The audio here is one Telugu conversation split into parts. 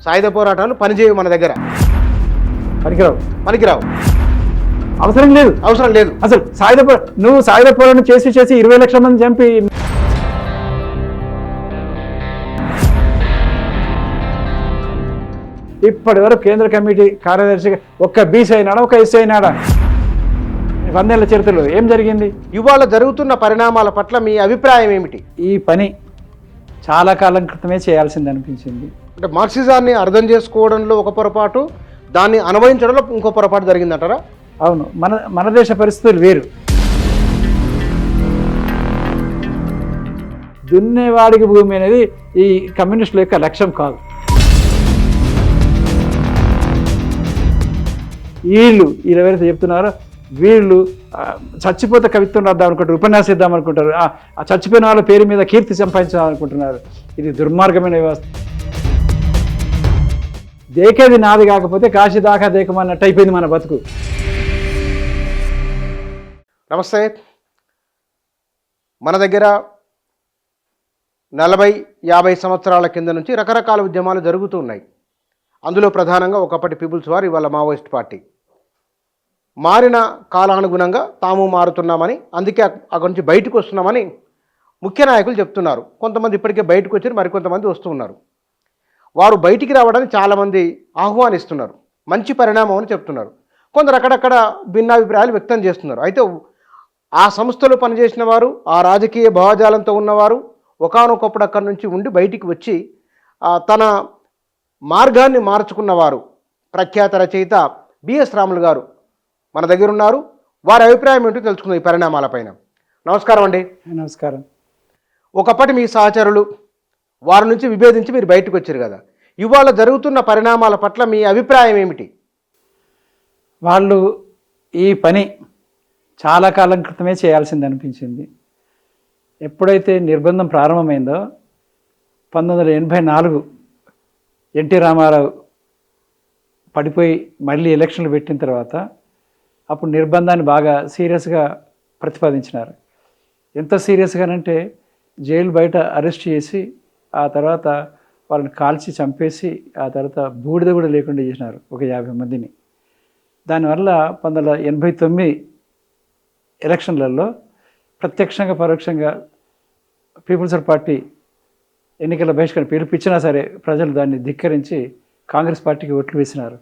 సాయుధ పోరాటాలు పనిచేయవు మన దగ్గర. పనికిరావు. పనికిరావు. అవసరం లేదు. అవసరం లేదు. అసలు నువ్వు సాయుధ పోరాటం చేసి 20 లక్షల మంది చంపి ఇప్పటి వరకు కేంద్ర కమిటీ కార్యదర్శిగా ఒక్క బీసీ అయినాడా, ఒక ఎస్సీ అయినాడా? 100 ఏళ్ల చరిత్రలో ఏం జరిగింది? ఇవాళ జరుగుతున్న పరిణామాల పట్ల మీ అభిప్రాయం ఏమిటి? ఈ పని చాలా కాలం క్రితమే చేయాల్సింది అనిపించింది. అంటే మార్క్సిజాన్ని అర్థం చేసుకోవడంలో ఒక పొరపాటు, దాన్ని అనుభవించడంలో ఇంకో పొరపాటు జరిగిందంటారా? అవును. మన దేశ పరిస్థితులు వేరు. దున్నేవాడికి భూమి అనేది ఈ కమ్యూనిస్టుల యొక్క లక్ష్యం కాదు. వీళ్ళు ఎవరైతే చెప్తున్నారో వీళ్ళు చచ్చిపోతే కవిత్వం రాద్దాం అనుకుంటారు, ఉపన్యాసం ఇద్దాం అనుకుంటారు, ఆ చచ్చిపోయిన వాళ్ళ పేరు మీద కీర్తి సంపాదించాలనుకుంటున్నారు. ఇది దుర్మార్గమైన వ్యవస్థ. దేకేది నాది కాకపోతే కాశీ దాకా దేకమన్నట్టు అయిపోయింది మన బతుకు. నమస్తే. మన దగ్గర 40-50 సంవత్సరాల కింద నుంచి రకరకాల ఉద్యమాలు జరుగుతూ ఉన్నాయి. అందులో ప్రధానంగా ఒకప్పటి పీపుల్స్ వార్, ఇవాళ మావోయిస్ట్ పార్టీ. మారిన కాలానుగుణంగా తాము మారుతున్నామని, అందుకే అక్కడి నుంచి బయటకు వస్తున్నామని ముఖ్య నాయకులు చెప్తున్నారు. కొంతమంది ఇప్పటికే బయటకు వచ్చారు, మరికొంతమంది వస్తూ ఉన్నారు. వారు బయటికి రావడానికి చాలామంది ఆహ్వానిస్తున్నారు, మంచి పరిణామం అని చెప్తున్నారు. కొందరు అక్కడక్కడ భిన్నాభిప్రాయాలు వ్యక్తం చేస్తున్నారు. అయితే ఆ సంస్థలో పనిచేసిన వారు, ఆ రాజకీయ భావజాలంతో ఉన్నవారు ఒకానొకప్పుడు అక్కడి నుంచి ఉండి బయటికి వచ్చి తన మార్గాన్ని మార్చుకున్నవారు ప్రఖ్యాత రచయిత బిఎస్ రాములు గారు మన దగ్గర ఉన్నారు. వారి అభిప్రాయం ఏంటో తెలుసుకుందాం ఈ పరిణామాలపైన. నమస్కారం అండి. నమస్కారం. ఒకప్పటి మీ సహచరులు, వారి నుంచి విభేదించి మీరు బయటకు వచ్చారు కదా, ఇవాళ జరుగుతున్న పరిణామాల పట్ల మీ అభిప్రాయం ఏమిటి? వాళ్ళు ఈ పని చాలా కాలం క్రితమే చేయాల్సింది అనిపించింది. ఎప్పుడైతే నిర్బంధం ప్రారంభమైందో 1984 ఎన్టీ రామారావు పడిపోయి మళ్ళీ ఎలక్షన్లు పెట్టిన తర్వాత అప్పుడు నిర్బంధాన్ని బాగా సీరియస్గా ప్రతిపాదించినారు. ఎంత సీరియస్గానంటే జైలు బయట అరెస్ట్ చేసి ఆ తర్వాత వాళ్ళని కాల్చి చంపేసి ఆ తర్వాత బూడిద కూడా లేకుండా చేసినారు ఒక 50 మందిని. దానివల్ల 1989 ఎలక్షన్లలో ప్రత్యక్షంగా పరోక్షంగా పీపుల్స్ పార్టీ ఎన్నికల బహిష్కరణ పిలిపించినా సరే ప్రజలు దాన్ని ధిక్కరించి కాంగ్రెస్ పార్టీకి ఓట్లు వేసినారు.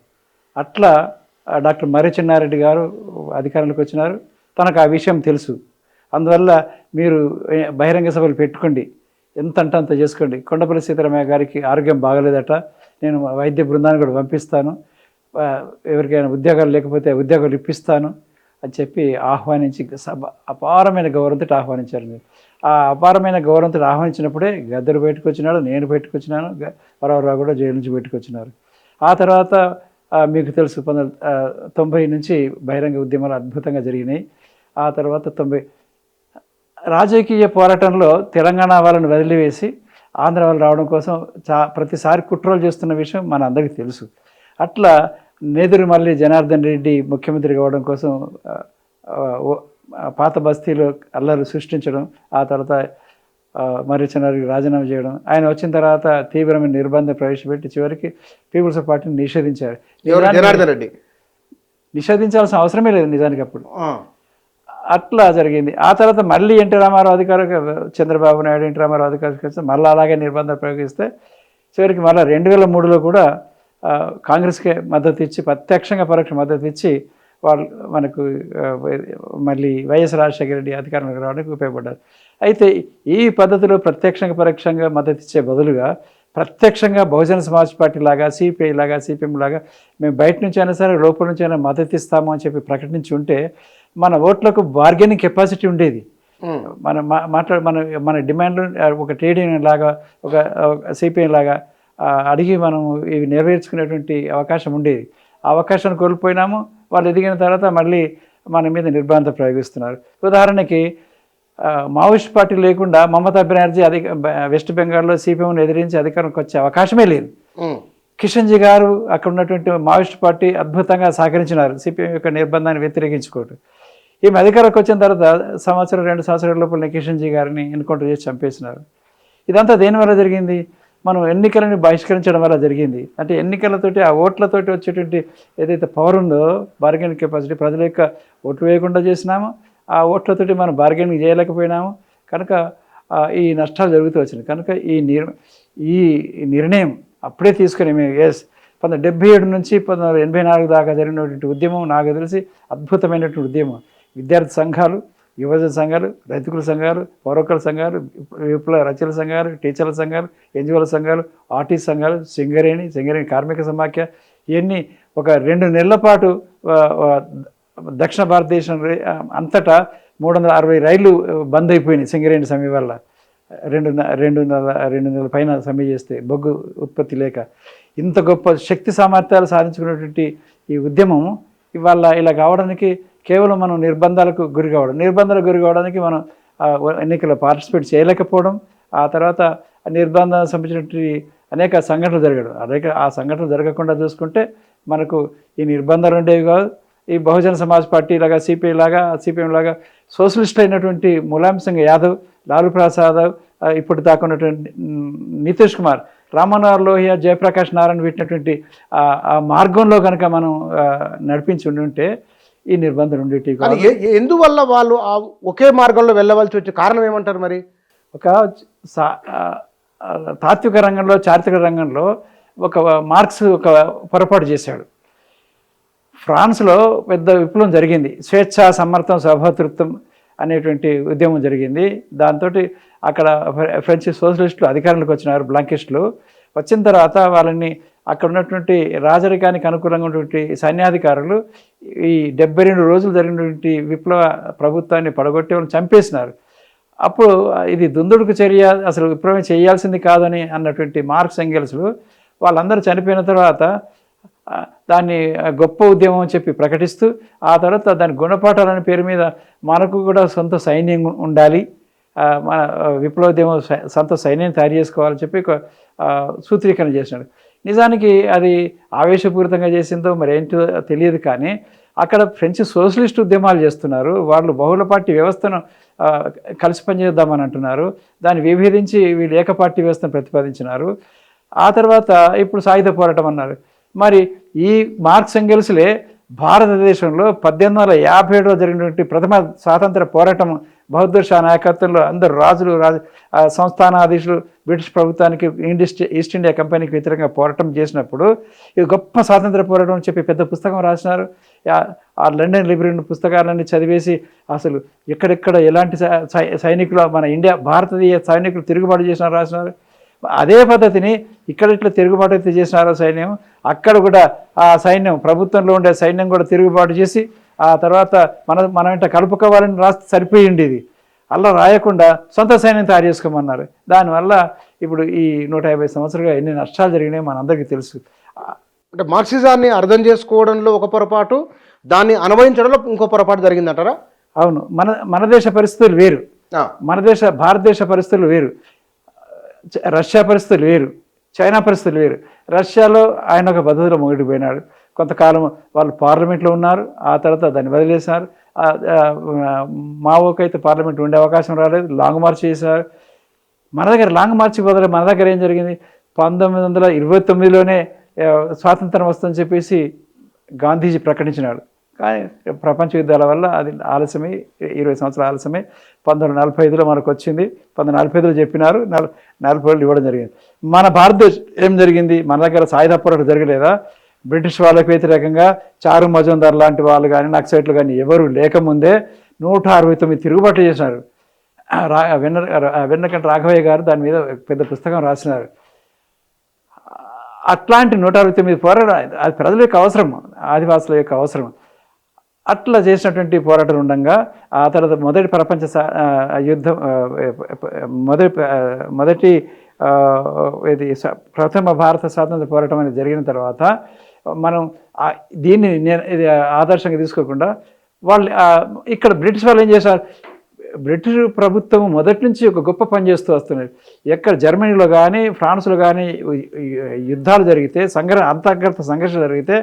అట్లా డాక్టర్ మర్రి చెన్నారెడ్డి గారు అధికారంలోకి వచ్చినారు. తనకు ఆ విషయం తెలుసు. అందువల్ల మీరు బహిరంగ సభలు పెట్టుకోండి, ఎంత అంటే అంత చేసుకోండి. కొండపల్లి సీతారామయ్య గారికి ఆరోగ్యం బాగలేదట, నేను వైద్య బృందాన్ని కూడా పంపిస్తాను, ఎవరికైనా ఉద్యోగాలు లేకపోతే ఉద్యోగాలు ఇప్పిస్తాను అని చెప్పి ఆహ్వానించి అపారమైన గౌరవంతో ఆహ్వానించారు. మీరు ఆ అపారమైన గౌరవంతో ఆహ్వానించినప్పుడే గద్దరు బయటకు వచ్చినాడు, నేను బయటకు వచ్చినాను, వరవరావు కూడా జైలు నుంచి బయటకు వచ్చినారు. ఆ తర్వాత మీకు తెలుసు 1990 నుంచి బహిరంగ ఉద్యమాలు అద్భుతంగా జరిగినాయి. ఆ తర్వాత 90 రాజకీయ పోరాటంలో తెలంగాణ వాళ్ళని వదిలివేసి ఆంధ్ర వాళ్ళు రావడం కోసం ప్రతిసారి కుట్రలు చేస్తున్న విషయం మన అందరికీ తెలుసు. అట్లా నేదురు మళ్ళీ జనార్దన్ రెడ్డి ముఖ్యమంత్రి కావడం కోసం పాత బస్తీలో అల్లరి సృష్టించడం, ఆ తర్వాత మర్రి చెన్నారెడ్డి రాజీనామా చేయడం, ఆయన వచ్చిన తర్వాత తీవ్రమైన నిర్బంధం ప్రవేశపెట్టి చివరికి పీపుల్స్ పార్టీని నిషేధించారు. జనార్దన్ రెడ్డి నిషేధించాల్సిన అవసరమే లేదు నిజానికి అప్పుడు. అట్లా జరిగింది. ఆ తర్వాత మళ్ళీ ఎన్టీ రామారావు అధికారం, చంద్రబాబు నాయుడు ఎన్టీ రామారావు అధికారం మళ్ళీ అలాగే నిర్బంధం ప్రయోగిస్తే చివరికి మళ్ళీ 2003లో కూడా కాంగ్రెస్కే మద్దతు ఇచ్చి ప్రత్యక్షంగా పరోక్ష మద్దతు ఇచ్చి వాళ్ళు మనకు మళ్ళీ వైఎస్ రాజశేఖర రెడ్డి అధికారంలోకి రావడానికి ఉపయోగపడ్డారు. అయితే ఈ పద్ధతిలో ప్రత్యక్షంగా పరోక్షంగా మద్దతు ఇచ్చే బదులుగా ప్రత్యక్షంగా బహుజన సమాజ్ పార్టీ లాగా, సిపిఐ లాగా, సిపిఎం లాగా మేము బయట నుంచి అయినా సరే లోపల నుంచి అయినా మద్దతు ఇస్తాము అని చెప్పి ప్రకటించి ఉంటే మన ఓట్లకు బార్గెనింగ్ కెపాసిటీ ఉండేది. మన డిమాండ్లు ఒక ట్రేడ్ యూనియన్ లాగా, ఒక సిపిఐ లాగా అడిగి మనం ఇవి నెరవేర్చుకునేటువంటి అవకాశం ఉండేది. ఆ అవకాశాన్ని కోల్పోయినాము. వాళ్ళు ఎదిగిన తర్వాత మళ్ళీ మన మీద నిర్బంధం ప్రయోగిస్తున్నారు. ఉదాహరణకి మావోయిస్ట్ పార్టీ లేకుండా మమతా బెనర్జీ వెస్ట్ బెంగాల్లో సిపిఎంను ఎదిరించి అధికారంకి వచ్చే అవకాశమే లేదు. కిషన్జీ గారు అక్కడ ఉన్నటువంటి మావోయిస్ట్ పార్టీ అద్భుతంగా సహకరించినారు సిపిఎం యొక్క నిర్బంధాన్ని వ్యతిరేకించుకోవడం. ఈమె అధికారంకి వచ్చిన తర్వాత 1-2 సంవత్సరాల లోపల కిషన్జీ గారిని ఎన్కౌంటర్ చేసి చంపేసినారు. ఇదంతా దేనివల్ల జరిగింది? మనం ఎన్నికలను బహిష్కరించడం వల్ల జరిగింది. అంటే ఎన్నికలతోటి ఆ ఓట్లతోటి వచ్చేటువంటి ఏదైతే పవర్ ఉందో బార్గెనింగ్ కెపాసిటీ ప్రజల యొక్క ఓట్లు వేయకుండా చేసినాము, ఆ ఓట్లతోటి మనం బార్గెనింగ్ చేయలేకపోయినాము. కనుక ఈ నష్టాలు జరుగుతూ వచ్చినాయి. కనుక ఈ నిర్ణయం అప్పుడే తీసుకుని మేము 1977 నుంచి 1984 దాకా జరిగినటువంటి ఉద్యమం నాకు తెలిసి అద్భుతమైనటువంటి ఉద్యమం. విద్యార్థి సంఘాలు, యువజన సంఘాలు, రైతుల సంఘాలు, పౌరకుల సంఘాలు, విప్లవ రచయితల సంఘాలు, టీచర్ల సంఘాలు, ఎన్జిఓల సంఘాలు, ఆర్టిస్ట్ సంఘాలు, సింగరేణి కార్మిక సమాఖ్య, ఇవన్నీ ఒక 2 నెలల పాటు దక్షిణ భారతదేశం అంతటా 360 రైళ్లు బంద్ అయిపోయినాయి సింగరేణి సమ్మె వల్ల. 2 నెలల పైన సమ్మె చేస్తే బొగ్గు ఉత్పత్తి లేక. ఇంత గొప్ప శక్తి సామర్థ్యాలు సాధించుకున్నటువంటి ఈ ఉద్యమం ఇవాళ ఇలా కావడానికి కేవలం మనం నిర్బంధాలకు గురి కావడానికి మనం ఎన్నికల్లో పార్టిసిపేట్ చేయలేకపోవడం, ఆ తర్వాత నిర్బంధానికి సంబంధించినటువంటి అనేక సంఘటనలు జరగడం. ఆ సంఘటనలు జరగకుండా చూసుకుంటే మనకు ఈ నిర్బంధాలు ఉండేవి కాదు. ఈ బహుజన సమాజ్ పార్టీ లాగా, సిపిఎం లాగా సోషలిస్ట్ అయినటువంటి ములాయం సింగ్ యాదవ్, లాలూ ప్రసాద్ యాదవ్, ఇప్పుడు దాకా ఉన్నటువంటి నితీష్ కుమార్, రామ్మనోహర్ లోహియా, జయప్రకాష్ నారాయణ పెట్టినటువంటి ఆ మార్గంలో కనుక మనం నడిపించి ఉంటే ఈ నిర్బంధం ఉండేటి. ఎందువల్ల వాళ్ళు ఒకే మార్గంలో వెళ్ళవలసి వచ్చే కారణం ఏమంటారు మరి? ఒక తాత్విక రంగంలో, చారిత్రక రంగంలో ఒక మార్క్స్ ఒక పొరపాటు చేశాడు. ఫ్రాన్స్లో పెద్ద విప్లవం జరిగింది, స్వేచ్ఛా సమర్థం సౌభాతృత్వం అనేటువంటి ఉద్యమం జరిగింది. దాంతో అక్కడ ఫ్రెంచ్ సోషలిస్టులు అధికారంలోకి వచ్చినారు, బ్లాంకిస్టులు. వచ్చిన తర్వాత వాళ్ళని అక్కడ ఉన్నటువంటి రాజరికానికి అనుకూలంగా ఉన్నటువంటి సైన్యాధికారులు ఈ 72 రోజులు జరిగినటువంటి విప్లవ ప్రభుత్వాన్ని పడగొట్టి వాళ్ళని చంపేసినారు. అప్పుడు ఇది దుందుడుకు చర్య, అసలు విప్లవం చేయాల్సింది కాదని అన్నటువంటి మార్క్స్ ఎంగెల్స్లు వాళ్ళందరూ చనిపోయిన తర్వాత దాన్ని గొప్ప ఉద్యమం అని చెప్పి ప్రకటిస్తూ, ఆ తర్వాత దాని గుణపాఠాలనే పేరు మీద మనకు కూడా సొంత సైన్యం ఉండాలి, మన విప్లవోద్యమం సొంత సైన్యాన్ని తయారు చేసుకోవాలని చెప్పి సూత్రీకరణ చేసినాడు. నిజానికి అది ఆవేశపూరితంగా చేసిందో మరి ఏంటో తెలియదు, కానీ అక్కడ ఫ్రెంచ్ సోషలిస్ట్ ఉద్యమాలు చేస్తున్నారు. వాళ్ళు బహుళ పార్టీ వ్యవస్థను కలిసి పనిచేద్దామని అంటున్నారు. దాన్ని విభేదించి వీళ్ళు ఏకపార్టీ వ్యవస్థను ప్రతిపాదించినారు. ఆ తర్వాత ఇప్పుడు సాయుధ పోరాటం అన్నారు. మరి ఈ మార్క్స్ ఎంగెల్స్లే భారతదేశంలో 1857లో జరిగినటువంటి ప్రథమ స్వాతంత్ర పోరాటం బహదూర్ షా నాయకత్వంలో అందరు సంస్థానాధీశులు బ్రిటిష్ ప్రభుత్వానికి ఈస్ట్ ఇండియా కంపెనీకి వ్యతిరేకంగా పోరాటం చేసినప్పుడు ఇది గొప్ప స్వాతంత్ర పోరాటం అని చెప్పి పెద్ద పుస్తకం రాసినారు. ఆ లండన్ లిబరల్ పుస్తకాలన్నీ చదివేసి అసలు ఎక్కడెక్కడ ఎలాంటి సైనికులు మన భారతీయ సైనికులు తిరుగుబాటు చేసినారు రాసినారు. అదే పద్ధతిని ఇక్కడ ఇట్లా తిరుగుబాటు అయితే చేసినారో సైన్యం, అక్కడ కూడా ఆ సైన్యం ప్రభుత్వంలో ఉండే సైన్యం కూడా తిరుగుబాటు చేసి ఆ తర్వాత మనం ఇంట కలుపుకోవాలని రాస్తే సరిపోయింది. ఇది అలా రాయకుండా సొంత సైన్యం తయారు చేసుకోమన్నారు. దానివల్ల ఇప్పుడు ఈ 150 సంవత్సరాలుగా ఎన్ని నష్టాలు జరిగినాయో మనందరికీ తెలుసు. అంటే మార్క్సిజాన్ని అర్థం చేసుకోవడంలో ఒక పొరపాటు, దాన్ని అనుభవించడంలో ఇంకో పొరపాటు జరిగిందంటారా? అవును. మన దేశ పరిస్థితులు వేరు, భారతదేశ పరిస్థితులు వేరు, రష్యా పరిస్థితులు వేరు, చైనా పరిస్థితులు వేరు. రష్యాలో ఆయన ఒక పద్ధతిలో మొగిడిపోయినాడు. కొంతకాలం వాళ్ళు పార్లమెంట్లో ఉన్నారు, ఆ తర్వాత దాన్ని వదిలేశారు. మావోకైతే పార్లమెంట్ ఉండే అవకాశం రాలేదు, లాంగ్ మార్చ్ చేశారు. మన దగ్గర లాంగ్ మార్చ్ బదులు మన దగ్గర ఏం జరిగింది, 1929లోనే స్వాతంత్రం వస్తుందని చెప్పేసి గాంధీజీ ప్రకటించినాడు. కానీ ప్రపంచ యుద్ధాల వల్ల అది ఆలస్యమై 20 సంవత్సరాల ఆలస్యమై 1945లో మనకు వచ్చింది. 1945లో చెప్పినారు, 40 ఇవ్వడం జరిగింది. మన భారతదేశం ఏం జరిగింది, మన దగ్గర సాయుధ పోరాటం జరగలేదా? బ్రిటిష్ వాళ్ళకి వ్యతిరేకంగా చారు మజుందార్ లాంటి వాళ్ళు కానీ నక్సలైట్లు కానీ ఎవరు లేకముందే 169 తిరుగుబాట్లు చేసినారు. వెన్నకంటి రాఘవయ్య గారు దాని మీద పెద్ద పుస్తకం రాసినారు. అట్లాంటి 169 పోరాటం అది ప్రజల యొక్క అవసరం, ఆదివాసుల యొక్క అవసరం. అట్లా చేసినటువంటి పోరాటం ఉండగా ఆ తర్వాత మొదటి ప్రపంచ యుద్ధం మొదటి ఇది ప్రథమ భారత స్వాతంత్ర పోరాటం అనేది జరిగిన తర్వాత మనం దీన్ని ఇది ఆదర్శంగా తీసుకోకుండా వాళ్ళు ఇక్కడ బ్రిటిష్ వాళ్ళు ఏం చేశారు, బ్రిటిష్ ప్రభుత్వం మొదటి నుంచి ఒక గొప్ప పని చేస్తూ వస్తున్నారు. ఎక్కడ జర్మనీలో కానీ ఫ్రాన్స్లో కానీ యుద్ధాలు జరిగితే అంతర్గత సంఘర్షణ జరిగితే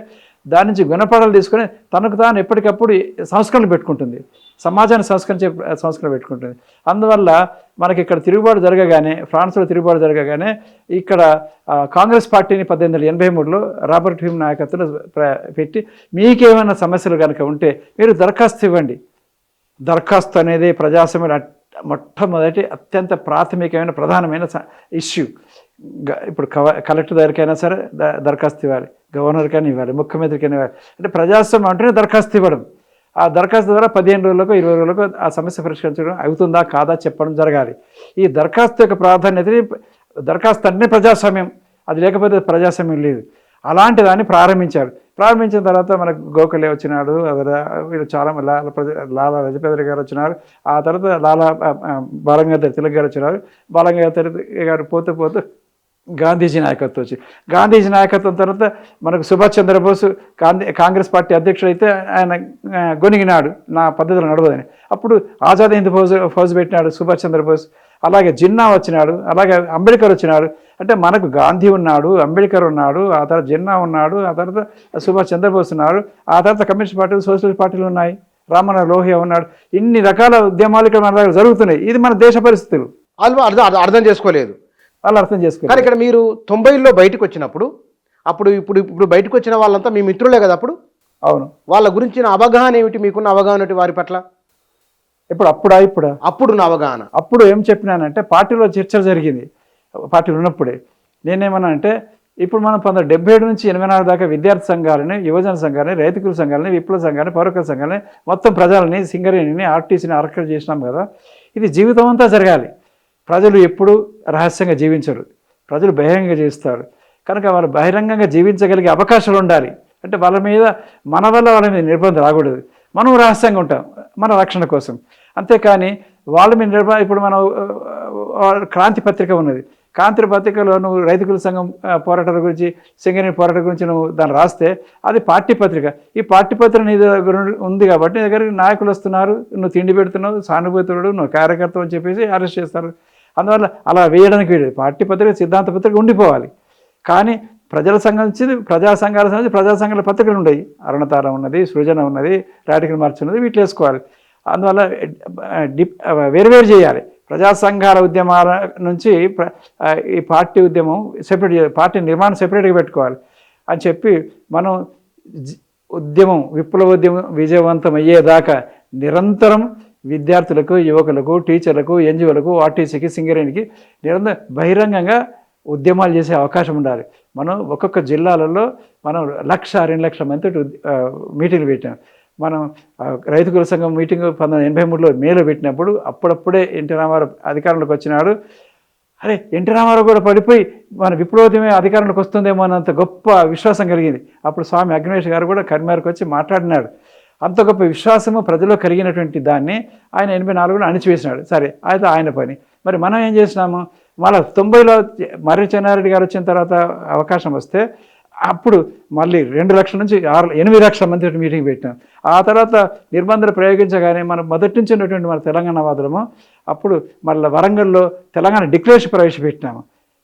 దాని నుంచి గుణపాఠాలు తీసుకొని తనకు తాను ఎప్పటికప్పుడు సంస్కరణలు పెట్టుకుంటుంది, సమాజాన్ని సంస్కరణ పెట్టుకుంటుంది. అందువల్ల మనకి ఇక్కడ తిరుగుబాటు జరగగానే, ఫ్రాన్స్లో తిరుగుబాటు జరగగానే ఇక్కడ కాంగ్రెస్ పార్టీని 1883లో రాబర్ట్ హ్యూమ్ నాయకత్వంలో పెట్టి మీకేమైనా సమస్యలు కనుక ఉంటే మీరు దరఖాస్తు ఇవ్వండి. దరఖాస్తు అనేది ప్రజాస్వామ్యంలో మొట్టమొదటి అత్యంత ప్రాథమికమైన ప్రధానమైన ఇష్యూ. ఇప్పుడు కలెక్టర్ దగ్గరికైనా సరే దరఖాస్తు ఇవ్వాలి, గవర్నర్కైనా ఇవ్వాలి, ముఖ్యమంత్రికైనా ఇవ్వాలి. అంటే ప్రజాస్వామ్యం అంటేనే దరఖాస్తు ఇవ్వడం. ఆ దరఖాస్తు ద్వారా 15 రోజులకు 20 రోజులకు ఆ సమస్య పరిష్కరించడం అవుతుందా కాదా చెప్పడం జరగాలి. ఈ దరఖాస్తు యొక్క ప్రాధాన్యతని, దరఖాస్తు అంటే ప్రజాస్వామ్యం, అది లేకపోతే ప్రజాస్వామ్యం లేదు. అలాంటి దాన్ని ప్రారంభించిన తర్వాత మనకు గోఖలే వచ్చినాడు, వీళ్ళు చాలా లాలా లజపతి గారు వచ్చినారు, ఆ తర్వాత బాలగంగాధర తిలక్ గారు వచ్చినారు. బాలగంగాధర గారు పోతూ గాంధీజీ నాయకత్వం వచ్చింది. గాంధీజీ నాయకత్వం తర్వాత మనకు సుభాష్ చంద్రబోస్ కాంగ్రెస్ పార్టీ అధ్యక్షుడు అయితే ఆయన గొనిగినాడు, నా పద్ధతులు నడవదని. అప్పుడు ఆజాద్ హింద్ ఫౌజ్ పెట్టినాడు సుభాష్ చంద్రబోస్. అలాగే జిన్నా వచ్చినాడు, అలాగే అంబేద్కర్ వచ్చినాడు. అంటే మనకు గాంధీ ఉన్నాడు, అంబేద్కర్ ఉన్నాడు, ఆ తర్వాత జిన్నా ఉన్నాడు, ఆ తర్వాత సుభాష్ చంద్రబోస్ ఉన్నారు, ఆ తర్వాత కమ్యూనిస్ట్ పార్టీలు, సోషలిస్ట్ పార్టీలు ఉన్నాయి, రామన్న లోహియా ఉన్నాడు. ఇన్ని రకాల ఉద్యమాలు ఇక్కడ మన దగ్గర జరుగుతున్నాయి. ఇది మన దేశ పరిస్థితులు. అర్థం చేసుకోలేదు వాళ్ళు, అర్థం చేసుకోలేదు. కానీ ఇక్కడ మీరు 90లో బయటకు వచ్చినప్పుడు, ఇప్పుడు బయటకు వచ్చిన వాళ్ళంతా మీ మిత్రులే కదా అప్పుడు? అవును. వాళ్ళ గురించిన అవగాహన ఏమిటి, మీకున్న అవగాహన ఏమిటి వారి పట్ల? అప్పుడు నా అవగాహన, అప్పుడు ఏం చెప్పినానంటే, పార్టీలో చర్చ జరిగింది. పార్టీలు ఉన్నప్పుడే నేనేమన్నా అంటే, ఇప్పుడు మనం 1977 నుంచి 84 దాకా విద్యార్థి సంఘాలని, యువజన సంఘాలని, రైతుకుల సంఘాలని, విప్లవ సంఘాలని, పౌరకుల సంఘాలని, మొత్తం ప్రజలని, సింగరేణిని, ఆర్టీసీని అరెస్ట్ చేసినాం కదా. ఇది జీవితం అంతా జరగాలి. ప్రజలు ఎప్పుడు రహస్యంగా జీవించరు, ప్రజలు బహిరంగంగా జీవిస్తారు. కనుక వాళ్ళు బహిరంగంగా జీవించగలిగే అవకాశాలు ఉండాలి. అంటే వాళ్ళ మీద, మన వల్ల వాళ్ళ మీద నిర్బంధం రాకూడదు. మనం రహస్యంగా ఉంటాం మన రక్షణ కోసం. అంతేకాని వాళ్ళ మీద ఇప్పుడు మనం క్రాంతి పత్రిక ఉన్నది, క్రాంతి పత్రికలో నువ్వు రైతుకుల సంఘం పోరాటాల గురించి, సింగరేణి పోరాటం గురించి నువ్వు దాన్ని రాస్తే అది పార్టీ పత్రిక. ఈ పార్టీ పత్రిక నీ దగ్గర ఉంది కాబట్టి నీ దగ్గరికి నాయకులు వస్తున్నారు, నువ్వు తిండి పెడుతున్నావు, సానుభూతుడు, నువ్వు కార్యకర్త అని చెప్పేసి అరెస్ట్ చేస్తారు. అందువల్ల అలా వేయడానికి వీడు పార్టీ పత్రిక, సిద్ధాంత పత్రిక ఉండిపోవాలి. కానీ ప్రజల సంఘం నుంచి, ప్రజా సంఘాల సంబంధించి ప్రజా సంఘాల పత్రికలు ఉన్నాయి, అరుణతార ఉన్నది, సృజన ఉన్నది, రాడికల్ మార్చ్ ఉన్నది, వీటిలో వేసుకోవాలి. అందువల్ల వేరువేరు చేయాలి. ప్రజా సంఘాల ఉద్యమాల నుంచి ఈ పార్టీ ఉద్యమం సెపరేట్ చేయాలి, పార్టీ నిర్మాణం సెపరేట్గా పెట్టుకోవాలి అని చెప్పి మనం ఉద్యమం, విప్లవోద్యమం విజయవంతం అయ్యేదాకా నిరంతరం విద్యార్థులకు, యువకులకు, టీచర్లకు, ఎన్జిఓలకు, ఆర్టీసీకి, సింగరేణికి నిరంతరం బహిరంగంగా ఉద్యమాలు చేసే అవకాశం ఉండాలి. మనం ఒక్కొక్క జిల్లాలలో మనం 1,00,000-2 లక్షల మందితో మీటింగ్లు పెట్టాం. మనం రైతుకుల సంఘం మీటింగ్ 1983లో మేలో పెట్టినప్పుడు అప్పుడప్పుడే ఎన్టీ రామారావు అధికారంలోకి వచ్చినాడు. అరే, ఎన్టీ రామారావు కూడా పడిపోయి మన విప్లవోద్యమే అధికారంలోకి వస్తుందేమో అన్నంత గొప్ప విశ్వాసం కలిగింది. అప్పుడు స్వామి అగ్నేష్ గారు కూడా కరీంనగర్కి వచ్చి మాట్లాడినాడు. అంత గొప్ప విశ్వాసము ప్రజల్లో కలిగినటువంటి దాన్ని ఆయన 84లో అణిచివేసినాడు. సరే, అయితే ఆయన పని. మరి మనం ఏం చేసినాము, మళ్ళీ 90లో మర్రి చెన్నారెడ్డి గారు వచ్చిన తర్వాత అవకాశం వస్తే అప్పుడు మళ్ళీ 2 లక్షల నుంచి 8 లక్షల మంది మీటింగ్ పెట్టాం. ఆ తర్వాత నిర్బంధాలు ప్రయోగించగానే మనం మొదటి నుంచి ఉన్నటువంటి మన తెలంగాణ వాదులము అప్పుడు మళ్ళీ వరంగల్లో తెలంగాణ డిక్లరేషన్ ప్రవేశపెట్టినాము.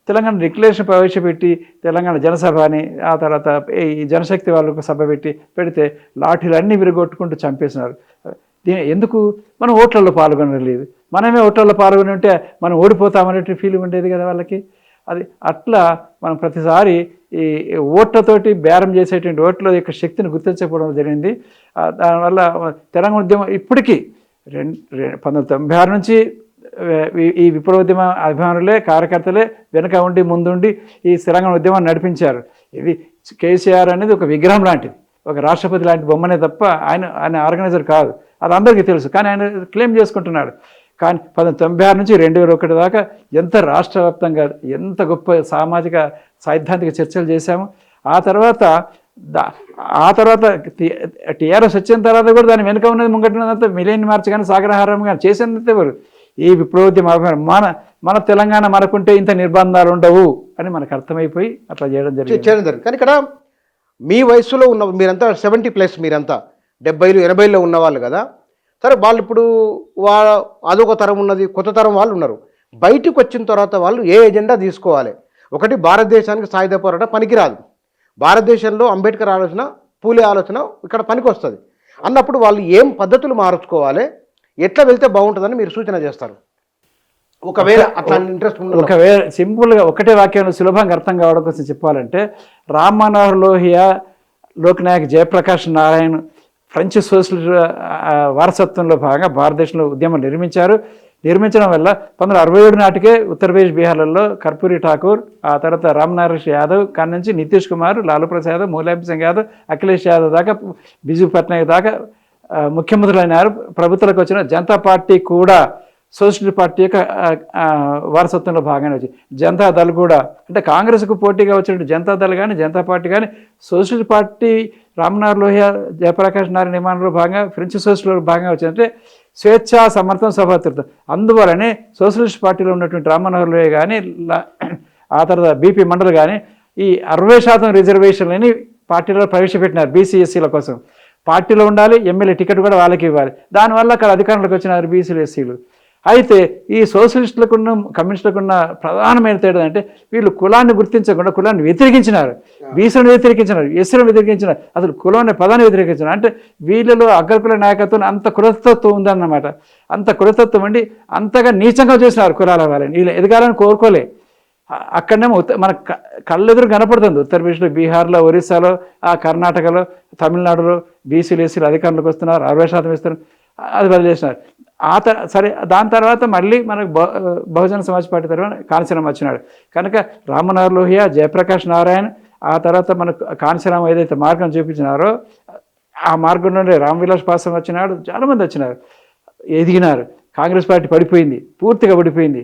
తెలంగాణ డిక్లరేషన్ ప్రవేశపెట్టి తెలంగాణ జనసభ అని, ఆ తర్వాత ఈ జనశక్తి వాళ్ళకు సభ పెడితే లాఠీలు అన్నీ విరగొట్టుకుంటూ చంపేసినారు. ఎందుకు? మనం ఓట్లలో పాల్గొనలేదు. మనమే ఓట్లలో పాల్గొని ఉంటే మనం ఓడిపోతామనే ఫీలింగ్ ఉండేది కదా వాళ్ళకి. అది అట్లా మనం ప్రతిసారి ఈ ఓట్లతోటి బేరం చేసేటువంటి ఓట్ల యొక్క శక్తిని గుర్తించకపోవడం జరిగింది. దానివల్ల తెలంగాణ ఉద్యమం ఇప్పటికీ 1996 నుంచి ఈ విప్లవోద్యమ అభిమానులే, కార్యకర్తలే వెనక ఉండి ముందుండి ఈ తెలంగాణ ఉద్యమాన్ని నడిపించారు. ఇది కేసీఆర్ అనేది ఒక విగ్రహం లాంటిది, ఒక రాష్ట్రపతి లాంటి బొమ్మనే తప్ప ఆయన ఆర్గనైజర్ కాదు. అది అందరికీ తెలుసు. కానీ ఆయన క్లెయిమ్ చేసుకుంటున్నాడు. కానీ 1996 నుంచి 2001 దాకా ఎంత రాష్ట్ర వ్యాప్తంగా ఎంత గొప్ప సామాజిక సైద్ధాంతిక చర్చలు చేశాము. ఆ తర్వాత టీఆర్ఎస్ వచ్చిన తర్వాత కూడా దాని వెనుక ఉన్నది ముంగట్టున్నదంతా మిలియన్ మార్చ్ కానీ సాగరహారం కానీ చేసినంత ఎవరు? ఈ విప్లవోద్యమ మన తెలంగాణ మనకుంటే ఇంత నిర్బంధాలు ఉండవు అని మనకు అర్థమైపోయి అట్లా చేయడం జరిగింది. కానీ ఇక్కడ మీ వయసులో ఉన్న మీరంతా 70+, మీరంతా 70, 80లో ఉన్నవాళ్ళు కదా. సరే, వాళ్ళు ఇప్పుడు అదొక తరం ఉన్నది, కొత్త తరం వాళ్ళు ఉన్నారు. బయటకు వచ్చిన తర్వాత వాళ్ళు ఏ ఎజెండా తీసుకోవాలి? ఒకటి, భారతదేశానికి సాయుధ పోరాటం పనికిరాదు. భారతదేశంలో అంబేద్కర్ ఆలోచన పూలే ఆలోచన ఇక్కడ పనికి వస్తుంది అన్నప్పుడు వాళ్ళు ఏం పద్ధతులు మార్చుకోవాలి, ఎట్లా వెళ్తే బాగుంటుందని మీరు సూచన చేస్తారు? ఒకవేళ అట్లా ఇంట్రెస్ట్ ఒకవేళ సింపుల్గా ఒకటే వాక్యంలో సులభంగా అర్థం కావడం కోసం చెప్పాలంటే, రామ్ మనోహర్ లోహియా, లోక్నాయక్ జయప్రకాష్ నారాయణ్ ఫ్రెంచ్ సోషలిస్ట్ వారసత్వంలో భాగంగా భారతదేశంలో ఉద్యమం నిర్మించడం వల్ల 1967 నాటికే ఉత్తరప్రదేశ్, బీహార్లలో కర్పూరి ఠాకూర్, ఆ తర్వాత రామ్ నారాయణ యాదవ్ కాడి నుంచి నితీష్ కుమార్, లాలూ ప్రసాద్ యాదవ్, ములాయం సింగ్ యాదవ్, అఖిలేష్ యాదవ్ దాకా, బిజు పట్నాయక్ దాకా ముఖ్యమంత్రులు అయినారు. ప్రభుత్వాలకు వచ్చిన జనతా పార్టీ కూడా సోషలిస్ట్ పార్టీ యొక్క వారసత్వంలో భాగంగా వచ్చింది. జనతాదళ్ కూడా, అంటే కాంగ్రెస్కు పోటీగా వచ్చినట్టు జనతాదళ్ కానీ జనతా పార్టీ కానీ సోషలిస్ట్ పార్టీ రామ్ మనోహర్ లోహియా, జయప్రకాష్ నారాయణ నిర్మాణంలో భాగంగా ఫ్రెంచ్ సోషలిస్ట్లో భాగంగా వచ్చిందంటే స్వేచ్ఛ, సమర్థం, సౌభాతృత్వం. అందువలనే సోషలిస్ట్ పార్టీలో ఉన్నటువంటి రామ్ మనోహర్ లోహియా కానీ, ఆ తర్వాత బీపీ మండల్ కానీ ఈ 60% రిజర్వేషన్లని పార్టీలో ప్రవేశపెట్టినారు బీసీఎస్సీల కోసం. పార్టీలో ఉండాలి, ఎమ్మెల్యే టికెట్ కూడా వాళ్ళకి ఇవ్వాలి. దానివల్ల అక్కడ అధికారంలోకి వచ్చినారు బీసీలు, ఎస్సీలు. అయితే ఈ సోషలిస్టులకున్న కమ్యూనిస్టులకున్న ప్రధానమైన తేడా అంటే వీళ్ళు కులాన్ని గుర్తించకుండా కులాన్ని వ్యతిరేకించినారు, బీసీలను వ్యతిరేకించినారు, ఎస్సీలను వ్యతిరేకించినారు, అసలు కులం అనే పదాన్ని వ్యతిరేకించినారు. అంటే వీళ్ళలో అగ్రకుల నాయకత్వం అంత కులతత్వం ఉందన్నమాట. అంత కులతత్వం అండి, అంతగా నీచంగా చేసినారు కులాల వాళ్ళని. వీళ్ళు ఎదగాలని కోరుకోలే. అక్కడనేమో మన కళ్ళెదురు కనపడుతుంది ఉత్తరప్రదేశ్లో, బీహార్లో, ఒరిస్సాలో, ఆ కర్ణాటకలో, తమిళనాడులో బీసీలు, ఎస్సీలు అధికారంలోకి వస్తున్నారు, 60% ఇస్తున్నారు. అది వదిలేసినారు. సరే దాని తర్వాత మళ్ళీ మనకు బహుజన సమాజ్ పార్టీ తరఫున కాంచీరాం వచ్చినాడు కనుక రామ్ మనోహర్ లోహియా, జయప్రకాష్ నారాయణ్, ఆ తర్వాత మనకు కాంచీరాం ఏదైతే మార్గం చూపించినారో ఆ మార్గంలోనే రామ్ విలాస్ పాస్వాన్ వచ్చినాడు, చాలామంది వచ్చినారు, ఎదిగినారు. కాంగ్రెస్ పార్టీ పడిపోయింది, పూర్తిగా పడిపోయింది.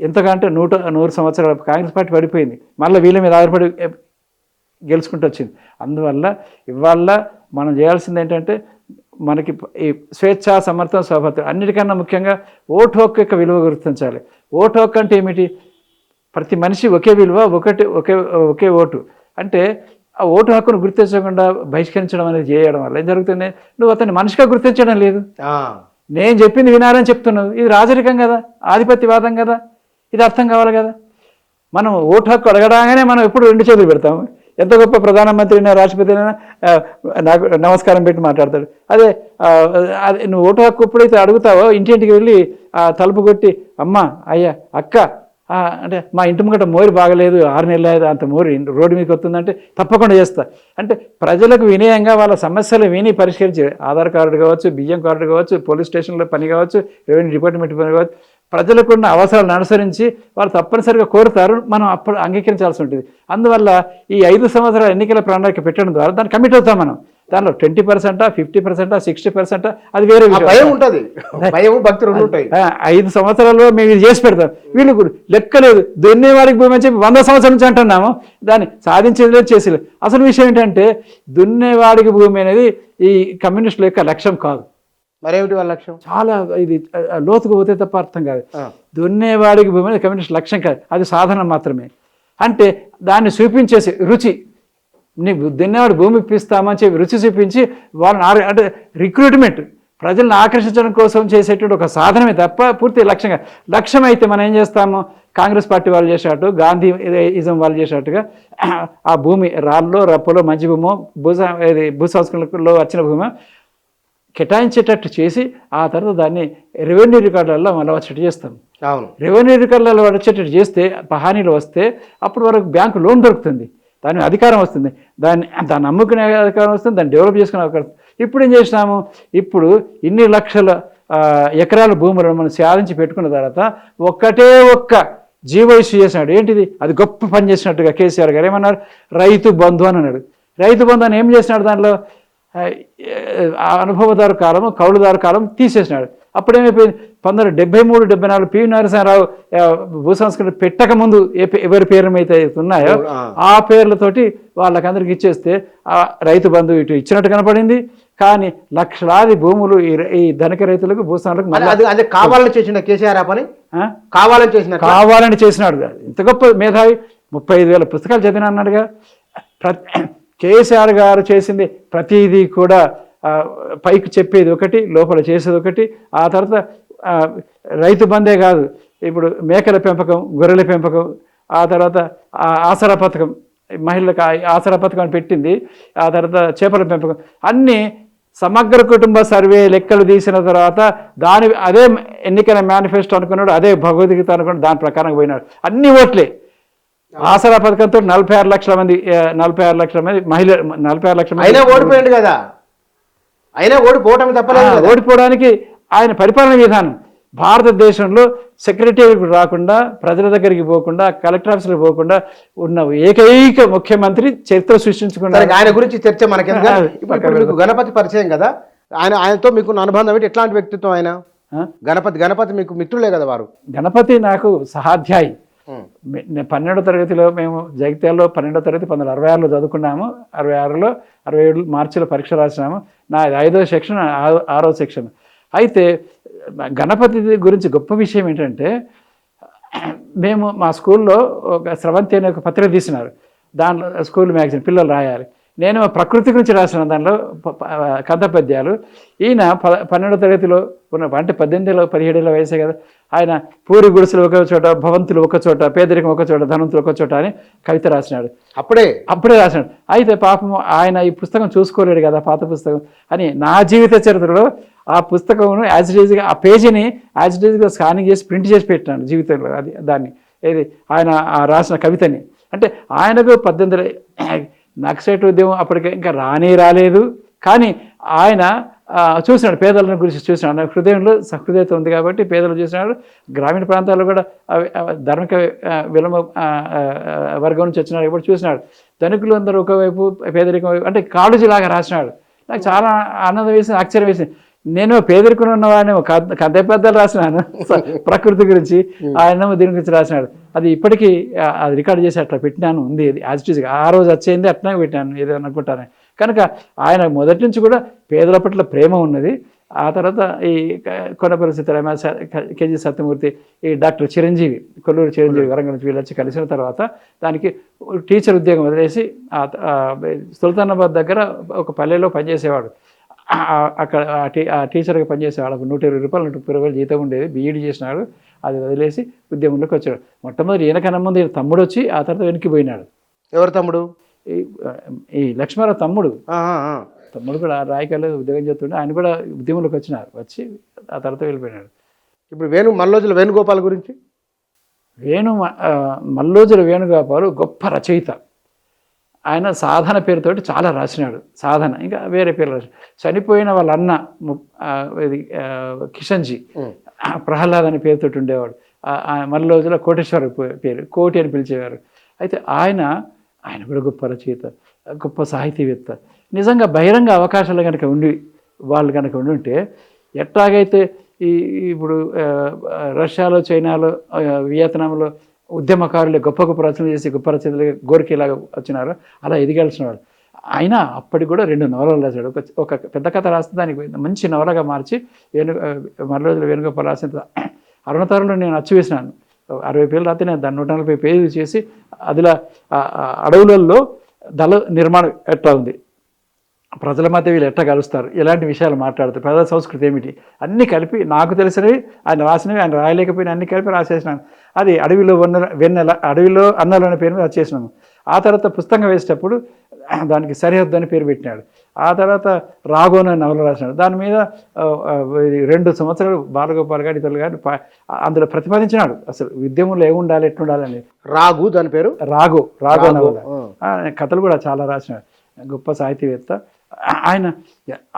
ఎంతకంటే 100 సంవత్సరాల కాంగ్రెస్ పార్టీ పడిపోయింది. మళ్ళీ వీళ్ళ మీద ఆధారపడి గెలుచుకుంటూ వచ్చింది. అందువల్ల ఇవాళ మనం చేయాల్సింది ఏంటంటే మనకి ఈ స్వేచ్ఛ, సమర్థం, స్వాభావం అన్నిటికన్నా ముఖ్యంగా ఓటు హక్కు యొక్క విలువ గుర్తించాలి. ఓటు హక్కు అంటే ఏమిటి? ప్రతి మనిషి ఒకే విలువ, ఒకే ఓటు. అంటే ఆ ఓటు హక్కును గుర్తించకుండా బహిష్కరించడం అనేది చేయడం వల్ల ఏం జరుగుతుంది? నువ్వు అతన్ని మనిషిగా గుర్తించడం లేదు, నేను చెప్పింది వినాలని చెప్తున్నావు. ఇది రాజరికం కదా, ఆధిపత్యవాదం కదా, ఇది అర్థం కావాలి కదా. మనం ఓటు హక్కు అడగడాగానే మనం ఎప్పుడు 2 చేతులు పెడతాము. ఎంత గొప్ప ప్రధానమంత్రి అయినా, రాష్ట్రపతి అయినా నాకు నమస్కారం పెట్టి మాట్లాడతాడు. అదే నువ్వు ఓటు హక్కు ఎప్పుడైతే అడుగుతావో ఇంటింటికి వెళ్ళి తలుపు కొట్టి అమ్మ, అయ్యా, అక్క అంటే మా ఇంటి ముంగట మోరి బాగలేదు, 6 నెలలు లేదు, అంత మోరి రోడ్డు మీదకి వస్తుందంటే తప్పకుండా చేస్తా. అంటే ప్రజలకు వినయంగా వాళ్ళ సమస్యలు విని పరిష్కరించి, ఆధార్ కార్డు కావచ్చు, బియ్యం కార్డు కావచ్చు, పోలీస్ స్టేషన్లో పని కావచ్చు, రెవెన్యూ డిపార్ట్మెంట్ పని కావచ్చు, ప్రజలకున్న అవసరాలను అనుసరించి వాళ్ళు తప్పనిసరిగా కోరుతారు, మనం అప్పుడు అంగీకరించాల్సి ఉంటుంది. అందువల్ల ఈ 5 సంవత్సరాల ఎన్నికల ప్రణాళిక పెట్టడం ద్వారా దాన్ని కమిట్ అవుతాం మనం. దానిలో 20%, 50%, 60% అది వేరే భయం ఉంటుంది, భయం, భక్తి రెండు ఉంటాయి. 5 సంవత్సరాల్లో మేము ఇది చేసి పెడతాం. వీళ్ళు లెక్కలేదు, దున్నేవాడికి భూమి అని చెప్పి 100 సంవత్సరాల నుంచి అంటున్నాము, దాన్ని సాధించేది లేదు, చేసేది. అసలు విషయం ఏంటంటే దున్నేవాడికి భూమి అనేది ఈ కమ్యూనిస్టుల యొక్క లక్ష్యం కాదు. మరేమిటి వాళ్ళ లక్ష్యం? చాలా ఇది లోతుకు పోతే తప్ప అర్థం కాదు. దున్నేవాడికి భూమి అనేది కమ్యూనిస్ట్ లక్ష్యం కాదు, అది సాధనం మాత్రమే. అంటే దాన్ని చూపించేసి రుచి, నీకు దున్నేవాడు భూమి ఇప్పిస్తామని చెప్పి రుచి చూపించి వాళ్ళని అంటే రిక్రూట్మెంట్, ప్రజలను ఆకర్షించడం కోసం చేసేటువంటి ఒక సాధనమే తప్ప పూర్తి లక్ష్యంగా. లక్ష్యం అయితే మనం ఏం చేస్తాము? కాంగ్రెస్ పార్టీ వాళ్ళు చేసేటట్టు, గాంధీ ఇజం వాళ్ళు చేసేటట్టుగా ఆ భూమి రాళ్ళలో, రప్పలో, మంచి భూమో, భూ సంస్కరణలో వచ్చిన భూమి కేటాయించేటట్టు చేసి ఆ తర్వాత దాన్ని రెవెన్యూ రికార్డులలో మళ్ళీ వచ్చేటట్టు చేస్తాం. రెవెన్యూ రికార్డులలో వచ్చేటట్టు చేస్తే, హామీలు వస్తే అప్పుడు వరకు బ్యాంకు లోన్ దొరుకుతుంది, దాని అధికారం వస్తుంది, దాన్ని అమ్ముకునే అధికారం వస్తుంది, దాన్ని డెవలప్ చేసుకునే అధికారం. ఇప్పుడు ఏం చేసినాము? ఇప్పుడు ఇన్ని లక్షల ఎకరాల భూములను మనం సాధించి పెట్టుకున్న తర్వాత ఒక్క జీవో ఇష్యూ చేసినాడు. ఏంటిది? అది గొప్ప పని చేసినట్టుగా కేసీఆర్ గారు ఏమన్నారు? రైతు బంధు అని అన్నాడు. రైతు బంధు అని ఏం చేసినాడు? దానిలో అనుభవదారు కాలము, కౌలుదారు కాలం తీసేసినాడు. అప్పుడేమైపోయింది? 1973-74 పివి నరసింహారావు భూ సంస్కరణ పెట్టక ముందు ఎవరి పేరు అయితే ఉన్నాయో ఆ పేర్లతోటి వాళ్ళకందరికి ఇచ్చేస్తే రైతు బంధు ఇటు ఇచ్చినట్టు కనపడింది. కానీ లక్షలాది భూములు ఈ ధనిక రైతులకు, భూస్వాములకు కావాలని చేసిన కేసీఆర్ ఆ పని కావాలని చేసినాడు. ఇంత గొప్ప మేధావి, 35,000 పుస్తకాలు చదివిన అన్నాడుగా. కేసీఆర్ గారు చేసింది ప్రతిదీ కూడా పైకి చెప్పేది ఒకటి, లోపల చేసేది ఒకటి. ఆ తర్వాత రైతు బందే కాదు, ఇప్పుడు మేకల పెంపకం, గొర్రెల పెంపకం, ఆ తర్వాత ఆసరా పథకం, మహిళలకు ఆసరా పథకం పెట్టింది, ఆ తర్వాత చేపల పెంపకం, అన్నీ సమగ్ర కుటుంబ సర్వే లెక్కలు తీసిన తర్వాత అదే ఎన్నికల మేనిఫెస్టో అనుకున్నాడు, అదే భగవద్గీత అనుకున్నాడు, దాని ప్రకారం పోయినాడు. అన్ని ఓట్లే. ఆసరా పథకంతో 46 లక్షల మంది మహిళ 46 లక్షల మంది అయినా ఓడిపోయింది కదా, అయినా ఓడిపోవటం తప్పలేదు. ఓడిపోవడానికి ఆయన పరిపాలన విధానం భారతదేశంలో సెక్రటరీకి రాకుండా, ప్రజల దగ్గరికి పోకుండా, కలెక్టర్ ఆఫీసులకు పోకుండా ఉన్న ఏకైక ముఖ్యమంత్రి చరిత్ర సృష్టించుకున్నారు. ఆయన గురించి చర్చ మనకి. ఇప్పుడు మీకు గణపతి పరిచయం కదా, ఆయనతో మీకు అనుబంధం ఏంటి, ఎట్లాంటి వ్యక్తిత్వం ఆయన? గణపతి మీకు మిత్రులే కదా వారు? గణపతి నాకు సహాధ్యాయి. 12వ తరగతిలో మేము జగిత్యాలలో 12వ తరగతి 1966లో చదువుకున్నాము. 66లో 67 మార్చిలో పరీక్ష రాసినాము. నా 5వ సెక్షన్ 6వ సెక్షన్. అయితే గణపతి గురించి గొప్ప విషయం ఏంటంటే, మేము మా స్కూల్లో ఒక స్రవంతి అనే ఒక పత్రిక తీసినారు, దాంట్లో స్కూల్ మ్యాగజైన్ పిల్లలు రాయాలి. నేను ప్రకృతి గురించి రాసిన దాంట్లో కథ పద్యాలు. ఈయన 12వ తరగతిలో ఉన్న, అంటే 18 17 వయసే కదా, ఆయన పూరి గుడిసెలు ఒక చోట, భవంతులు ఒక చోట, పేదరికం ఒక చోట, ధనవంతులు ఒక చోట అని కవిత రాసినాడు. అప్పుడే రాసినాడు. అయితే పాపం ఆయన ఈ పుస్తకం చూసుకోలేడు కదా, పాత పుస్తకం అని నా జీవిత చరిత్రలో ఆ పుస్తకమును యాజ్ ఇట్ ఈజ్గా, ఆ పేజీని యాజ్ ఇట్ ఈజ్గా స్కానింగ్ చేసి ప్రింట్ చేసి పెట్టినాను జీవితంలో. అది దాన్ని ఏది ఆయన రాసిన కవితని. అంటే ఆయనకు 18 నక్సలైట్ ఉద్యమం అప్పటికే ఇంకా రాలేదు, కానీ ఆయన చూసినాడు, పేదల గురించి చూసినాడు. ఆయన హృదయంలో సహృదయత ఉంది కాబట్టి పేదలు చూసినాడు. గ్రామీణ ప్రాంతాల్లో కూడా ధార్మిక విలమ వర్గం నుంచి వచ్చినాడు కాబట్టి చూసినాడు. ధనికులు అందరూ ఒకవైపు, పేదరికం వైపు, అంటే కాళోజీలాగా రాసినాడు. నాకు చాలా ఆనందం వేసింది, ఆశ్చర్యం వేసింది. నేను పేదరికం ఉన్నవాడిని కథ పెద్దలు రాసినాను ప్రకృతి గురించి, ఆయన దీని గురించి రాసినాడు. అది ఇప్పటికీ అది రికార్డ్ చేసి అట్లా పెట్టినాను, ఉంది అది యాజ్ ఇట్ ఈజ్గా. ఆ రోజు వచ్చేది అట్లా పెట్టాను, ఏదో అనుకుంటాను. కనుక ఆయన మొదటి నుంచి కూడా పేదల పట్ల ప్రేమ ఉన్నది. ఆ తర్వాత ఈ కొండపల్లి సీతారామ, కేజీ సత్యమూర్తి, ఈ డాక్టర్ చిరంజీవి, కొల్లూరు చిరంజీవి వరంగల్ నుంచి వీళ్ళు వచ్చి కలిసిన తర్వాత దానికి టీచర్ ఉద్యోగం వదిలేసి సుల్తానాబాద్ దగ్గర ఒక పల్లెలో పనిచేసేవాడు. అక్కడ ఆ టీచర్గా పనిచేసేవాళ్ళకు 120 రూపాయలు 130 రూపాయలు జీతం ఉండేది. బీఈడీ చేసినాడు, అది వదిలేసి ఉద్యమంలోకి వచ్చాడు. మొట్టమొదటి ఈయనకన్నా ముందు ఈయన తమ్ముడు వచ్చి ఆ తర్వాత వెనక్కిపోయినాడు. ఎవరు తమ్ముడు? ఈ లక్ష్మణరావు తమ్ముడు. తమ్ముడు కూడా రాయకాల్లో ఉద్యోగం చేస్తుండే, ఆయన కూడా ఉద్యమంలోకి వచ్చి ఆ తర్వాత వెళ్ళిపోయినాడు. ఇప్పుడు మల్లోజుల వేణుగోపాల్ గురించి? మల్లోజుల వేణుగోపాల్ గొప్ప రచయిత. ఆయన సాధన పేరుతోటి చాలా రాసినాడు. సాధన ఇంకా వేరే పేర్లు రాసినాడు. చనిపోయిన వాళ్ళ అన్న ఇది కిషన్జీ ప్రహ్లాద్ అనే పేరుతోటి ఉండేవాడు. మల్లోజుల కోటేశ్వర పేరు, కోటి అని పిలిచేవారు. అయితే ఆయన కూడా గొప్ప రచయిత, గొప్ప సాహితీవేత్త. నిజంగా బహిరంగ అవకాశాలు కనుక వాళ్ళు కనుక ఉంటే, ఎట్లాగైతే ఇప్పుడు రష్యాలో, చైనాలో, వియత్నాంలో ఉద్యమకారులు గొప్ప రచనలు చేసి గొప్ప రచయితలుగా గోర్కీలాగా వచ్చినారు, అలా ఎదిగాల్సిన వాడు. ఆయన అప్పటికి కూడా 2 నవలలు రాశాడు. ఒక పెద్ద కథ రాస్తే దానికి మంచి నవలగా మార్చి మల్లోజుల వేణుగోపాల్ రాసిన అరుణతారంలో నేను అచ్చివేసినాను. 60 పేర్లు రాస్తే నేను దాన్ని 140 పేజీలు చేసి అదిలా అడవులలో దళ నిర్మాణం ఎట్లా ఉంది, ప్రజల మధ్య వీళ్ళు ఎట్లా కలుస్తారు, ఎలాంటి విషయాలు మాట్లాడుతారు, ప్రజల సంస్కృతి ఏమిటి, అన్నీ కలిపి నాకు తెలిసినవి, ఆయన రాసినవి, ఆయన రాయలేకపోయినా అన్ని కలిపి రాసేసినాను. అది అడవిలో అడవిలో అన్నలు అనే పేరు మీద వచ్చేసినాము. ఆ తర్వాత పుస్తకం వేసేటప్పుడు దానికి సరిహద్దు అని పేరు పెట్టినాడు. ఆ తర్వాత రాఘోన్ అనే నవల రాసినాడు. దాని మీద 2 సంవత్సరాలు బాలగోపాల్ గారు, ఇతరులు గారు అందులో ప్రతిపాదించినాడు అసలు ఉద్యమంలో ఏముండాలి, ఎట్లుండాలి అనేది. రాఘు, దాని పేరు రాఘో నవల. కథలు కూడా చాలా రాసినాడు. గొప్ప సాహితీవేత్త.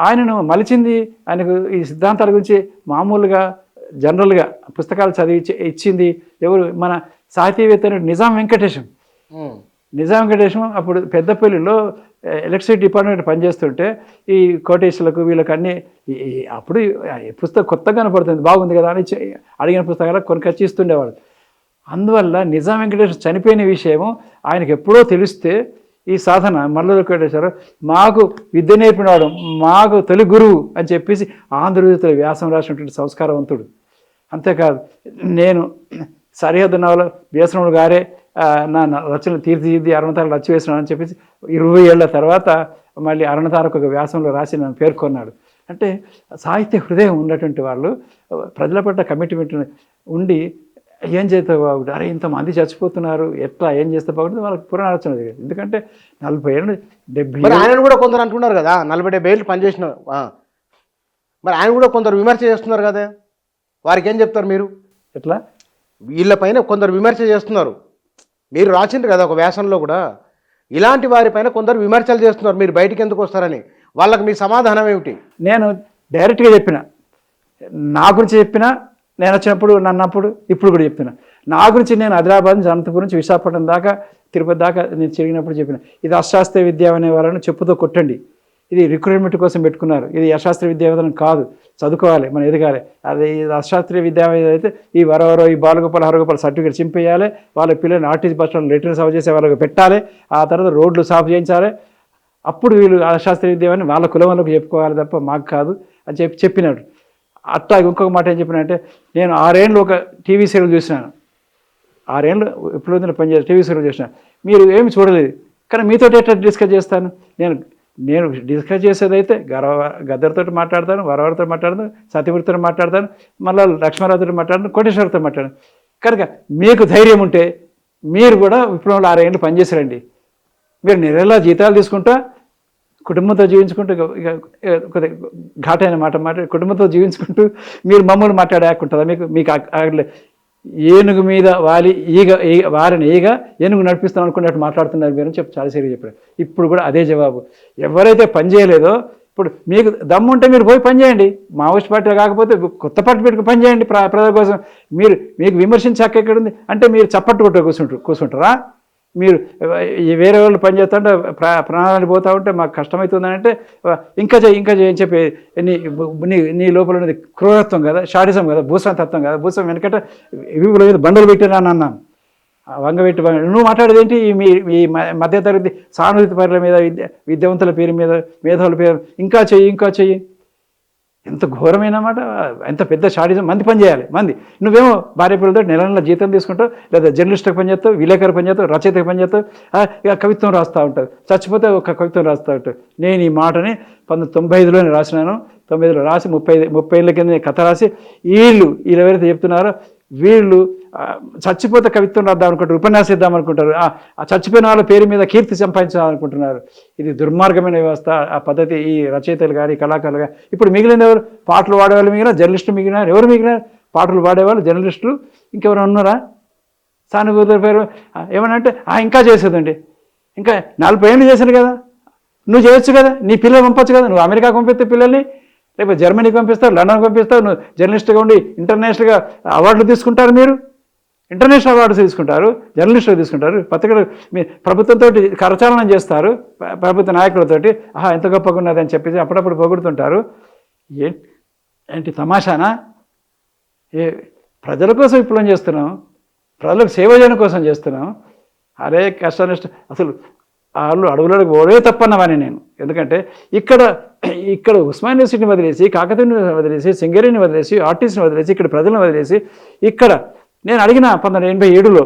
ఆయనను మలిచింది, ఆయనకు ఈ సిద్ధాంతాల గురించి మామూలుగా జనరల్గా పుస్తకాలు చదివి ఇచ్చింది ఎవరు? మన సాహితీవేత్త నిజాం వెంకటేశం. అప్పుడు పెద్దపల్లిలో ఎలక్ట్రిసిటీ డిపార్ట్మెంట్ పనిచేస్తుంటే ఈ కోటేశ్వరులకు వీళ్ళకి అన్నీ అప్పుడు పుస్తకం కొత్తగా కనపడుతుంది, బాగుంది కదా అని అడిగిన పుస్తకాలు కొనుకొచ్చి ఇస్తుండేవాడు. అందువల్ల నిజాం వెంకటేశ్వర చనిపోయిన విషయము ఆయనకు ఎప్పుడో తెలిస్తే ఈ సాధన మల్లోజుల కోటేశ్వర మాకు విద్య నేర్పినవాడు, మాకు తొలి గురువు అని చెప్పేసి ఆంధ్రజ్యోతిలో వ్యాసం రాసినటువంటి సంస్కారవంతుడు. అంతేకాదు, నేను సరిహద్దు నవల వ్యాసనముడు గారే నా రచనలు తీర్చిదిద్ది అరుణతారకు రచ్చి వేసినాడు అని చెప్పేసి 20 ఏళ్ల తర్వాత మళ్ళీ అరుణతారకు ఒక వ్యాసంలో రాసి నన్ను పేర్కొన్నాడు. అంటే సాహిత్య హృదయం ఉన్నటువంటి వాళ్ళు, ప్రజల పట్ల కమిట్మెంట్ ఉండి ఏం చేస్తే బాగుంటుంది, అరే ఇంతమంది చచ్చిపోతున్నారు, ఎట్లా ఏం చేస్తే బాగుంటుంది, వాళ్ళకి పునరాలోచన జరిగింది. ఎందుకంటే 40 ఏళ్ళు 70 మరి ఆయనను కూడా కొందరు అంటున్నారు కదా 40-70 ఏళ్ళు పనిచేసిన మరి ఆయన కూడా కొందరు విమర్శ చేస్తున్నారు కదా, వారికి ఏం చెప్తారు మీరు? ఎట్లా వీళ్ళపైన కొందరు విమర్శ చేస్తున్నారు, మీరు రాసిండ్రు కదా ఒక వ్యాసంలో కూడా, ఇలాంటి వారిపైన కొందరు విమర్శలు చేస్తున్నారు, మీరు బయటికి ఎందుకు వస్తారని. వాళ్ళకి మీ సమాధానం ఏమిటి? నేను డైరెక్ట్గా చెప్పిన, నా గురించి చెప్పిన, నేను వచ్చినప్పుడు నన్నప్పుడు ఇప్పుడు కూడా చెప్తున్నా, నా గురించి నేను ఆదిలాబాద్ నుంచి అనంతపురం నుంచి విశాఖపట్నం దాకా తిరుపతి దాకా నేను తిరిగినప్పుడు చెప్పిన, ఇది అశాస్త్రీయ విద్య అనే వాళ్ళని చెప్పుతో కొట్టండి, ఇది రిక్రూట్మెంట్ కోసం పెట్టుకున్నారు, ఇది అశాస్త్రీయ విద్యా విధానం కాదు, చదువుకోవాలి, మనం ఎదగాలి. అది అశాస్త్రీయ విద్యా అయితే ఈ వరవరో ఈ బాలగోపాల్ హరగోపాల్ సర్టిఫికేట్ చింపేయాలి, వాళ్ళ పిల్లల్ని ఆర్టీసీ బస్ స్టాండ్ లెటర్ సాగు చేసే వాళ్ళకి పెట్టాలి, ఆ తర్వాత రోడ్లు సాఫ్ చేయించాలి, అప్పుడు వీళ్ళు అశాస్త్రీయ విద్యని వాళ్ళ కులం వాళ్ళకు చెప్పుకోవాలి తప్ప మాకు కాదు అని చెప్పినాడు. అట్లా ఇంకొక మాట ఏం చెప్పినంటే, నేను 6 ఏళ్ళు ఒక టీవీ సీరియల్ చూసినాను, 6 ఏళ్ళు ఇప్పుడు పనిచేసి టీవీ సీరియల్ చూసినాను, మీరు ఏమి చూడలేదు, కానీ మీతో ఎట్లా డిస్కస్ చేస్తాను? నేను డిస్కస్ చేసేదైతే గద్దరితో మాట్లాడతాను, వరవరితో మాట్లాడతాను, సత్యమూర్తితో మాట్లాడతాను, మళ్ళీ లక్ష్మణరావుతో మాట్లాడతాను, కోటేశ్వరతో మాట్లాడతాను. కనుక మీకు ధైర్యం ఉంటే మీరు కూడా విప్లవంలో 6 ఏళ్ళు పనిచేసారండి, మీరు నెలలా జీతాలు తీసుకుంటా కుటుంబంతో జీవించుకుంటూ, ఇక కొద్దిగా ఘాటైన మాట కుటుంబంతో జీవించుకుంటూ మీరు మమ్మల్ని మాట్లాడేకుంటుందా? మీకు ఏనుగు మీద వారిని ఈగ ఏనుగు నడిపిస్తాం అనుకున్నట్టు మాట్లాడుతున్నారు మీరు అని చెప్పి చాలా సరిగ్గా చెప్పారు. ఇప్పుడు కూడా అదే జవాబు. ఎవరైతే పని చేయలేదో, ఇప్పుడు మీకు దమ్ము ఉంటే మీరు పోయి పని చేయండి, మావోయిస్ట్ పార్టీలో కాకపోతే కొత్త పార్టీ పెట్టుకుని పని చేయండి ప్రజల కోసం. మీకు విమర్శించే హక్కు ఎక్కడుంది? అంటే మీరు చప్పట్టు కొట్ట కూర్చుంటారా? మీరు వేరే వాళ్ళు పనిచేస్తుంటే ప్రాణాలు పోతూ ఉంటే మాకు కష్టమవుతుందని అంటే ఇంకా చేయి అని చెప్పి నీ లోపల ఉన్నది క్రూరత్వం కదా, షాడిజం కదా, భూస్వామి తత్వం కదా. భూస్వామి వెనకట మీద బండలు పెట్టినాను అన్నాను, వంగబెట్టి నువ్వు మాట్లాడేది ఏంటి? ఈ మధ్యతరగతి సానుభూతి పరుల మీద, విద్యావంతుల పేరు మీద, మేధావుల పేరు ఇంకా చెయ్యి. ఎంత ఘోరమైన మాట, ఎంత పెద్ద షాడిజం. మంది పని చేయాలి, నువ్వేమో భార్య పిల్లలతో నెల జీతం తీసుకుంటావు, లేదా జర్నలిస్ట్కి పని చేస్తావు, విలేకరు పని చేస్తావు, రచయితకి పని చేస్తావు, ఇక కవిత్వం రాస్తూ ఉంటావు, చచ్చిపోతే ఒక కవిత్వం రాస్తూ ఉంటావు. నేను ఈ మాటని 1995లోనే రాసినాను, 1995లో రాసి 30 ఏళ్ళ కింద కథ రాసి, వీళ్ళు ఎవరైతే చెప్తున్నారో వీళ్ళు చచ్చిపోతే కవిత్వం రాద్దాం అనుకుంటారు, ఉపన్యాసం ఇద్దాం అనుకుంటారు, ఆ చచ్చిపోయిన వాళ్ళ పేరు మీద కీర్తి సంపాదించాలనుకుంటున్నారు. ఇది దుర్మార్గమైన వ్యవస్థ. ఆ పద్ధతి ఈ రచయితలు కానీ కళాకారులు కానీ. ఇప్పుడు మిగిలిన ఎవరు? పాటలు వాడేవాళ్ళు మిగిలిన, జర్నలిస్టులు మిగిలినారు. ఎవరు మిగిలినారు? పాటలు పాడేవాళ్ళు, జర్నలిస్టులు. ఇంకెవరు ఉన్నారా? సానుభూతుల పేరు ఏమనంటే ఇంకా చేసేదండి, ఇంకా 40 ఏళ్ళు చేశాను కదా, నువ్వు చేయొచ్చు కదా, నీ పిల్లలు పంపచ్చు కదా, నువ్వు అమెరికాకు పంపిస్తే పిల్లల్ని, లేకపోతే జర్మనీకి పంపిస్తావు, లండన్కి పంపిస్తావు, నువ్వు జర్నలిస్ట్గా ఉండి ఇంటర్నేషనల్గా అవార్డులు తీసుకుంటారు, మీరు ఇంటర్నేషనల్ అవార్డ్స్ తీసుకుంటారు, జర్నలిస్టులు తీసుకుంటారు, పత్రికలు మీ ప్రభుత్వంతో కరచాలనం చేస్తారు, ప్రభుత్వ నాయకులతోటి ఎంత గొప్పగా ఉన్నది అని చెప్పేసి అప్పుడప్పుడు పొగుడుతుంటారు. ఏంటి తమాషానా? ప్రజల కోసం విప్లవం చేస్తున్నాం, ప్రజలకు సేవ చేయడం కోసం చేస్తున్నాం. అరే కష్టనిష్ట అసలు వాళ్ళు అడవులకు పోవే తప్పన్నవాని నేను. ఎందుకంటే ఇక్కడ ఉస్మాన్ యూనివర్సిటీని వదిలేసి, కాకతీయుని వదిలేసి, సింగరేణిని వదిలేసి, ఆర్టీసీని వదిలేసి, ఇక్కడ ప్రజలను వదిలేసి, ఇక్కడ నేను అడిగిన 1987లో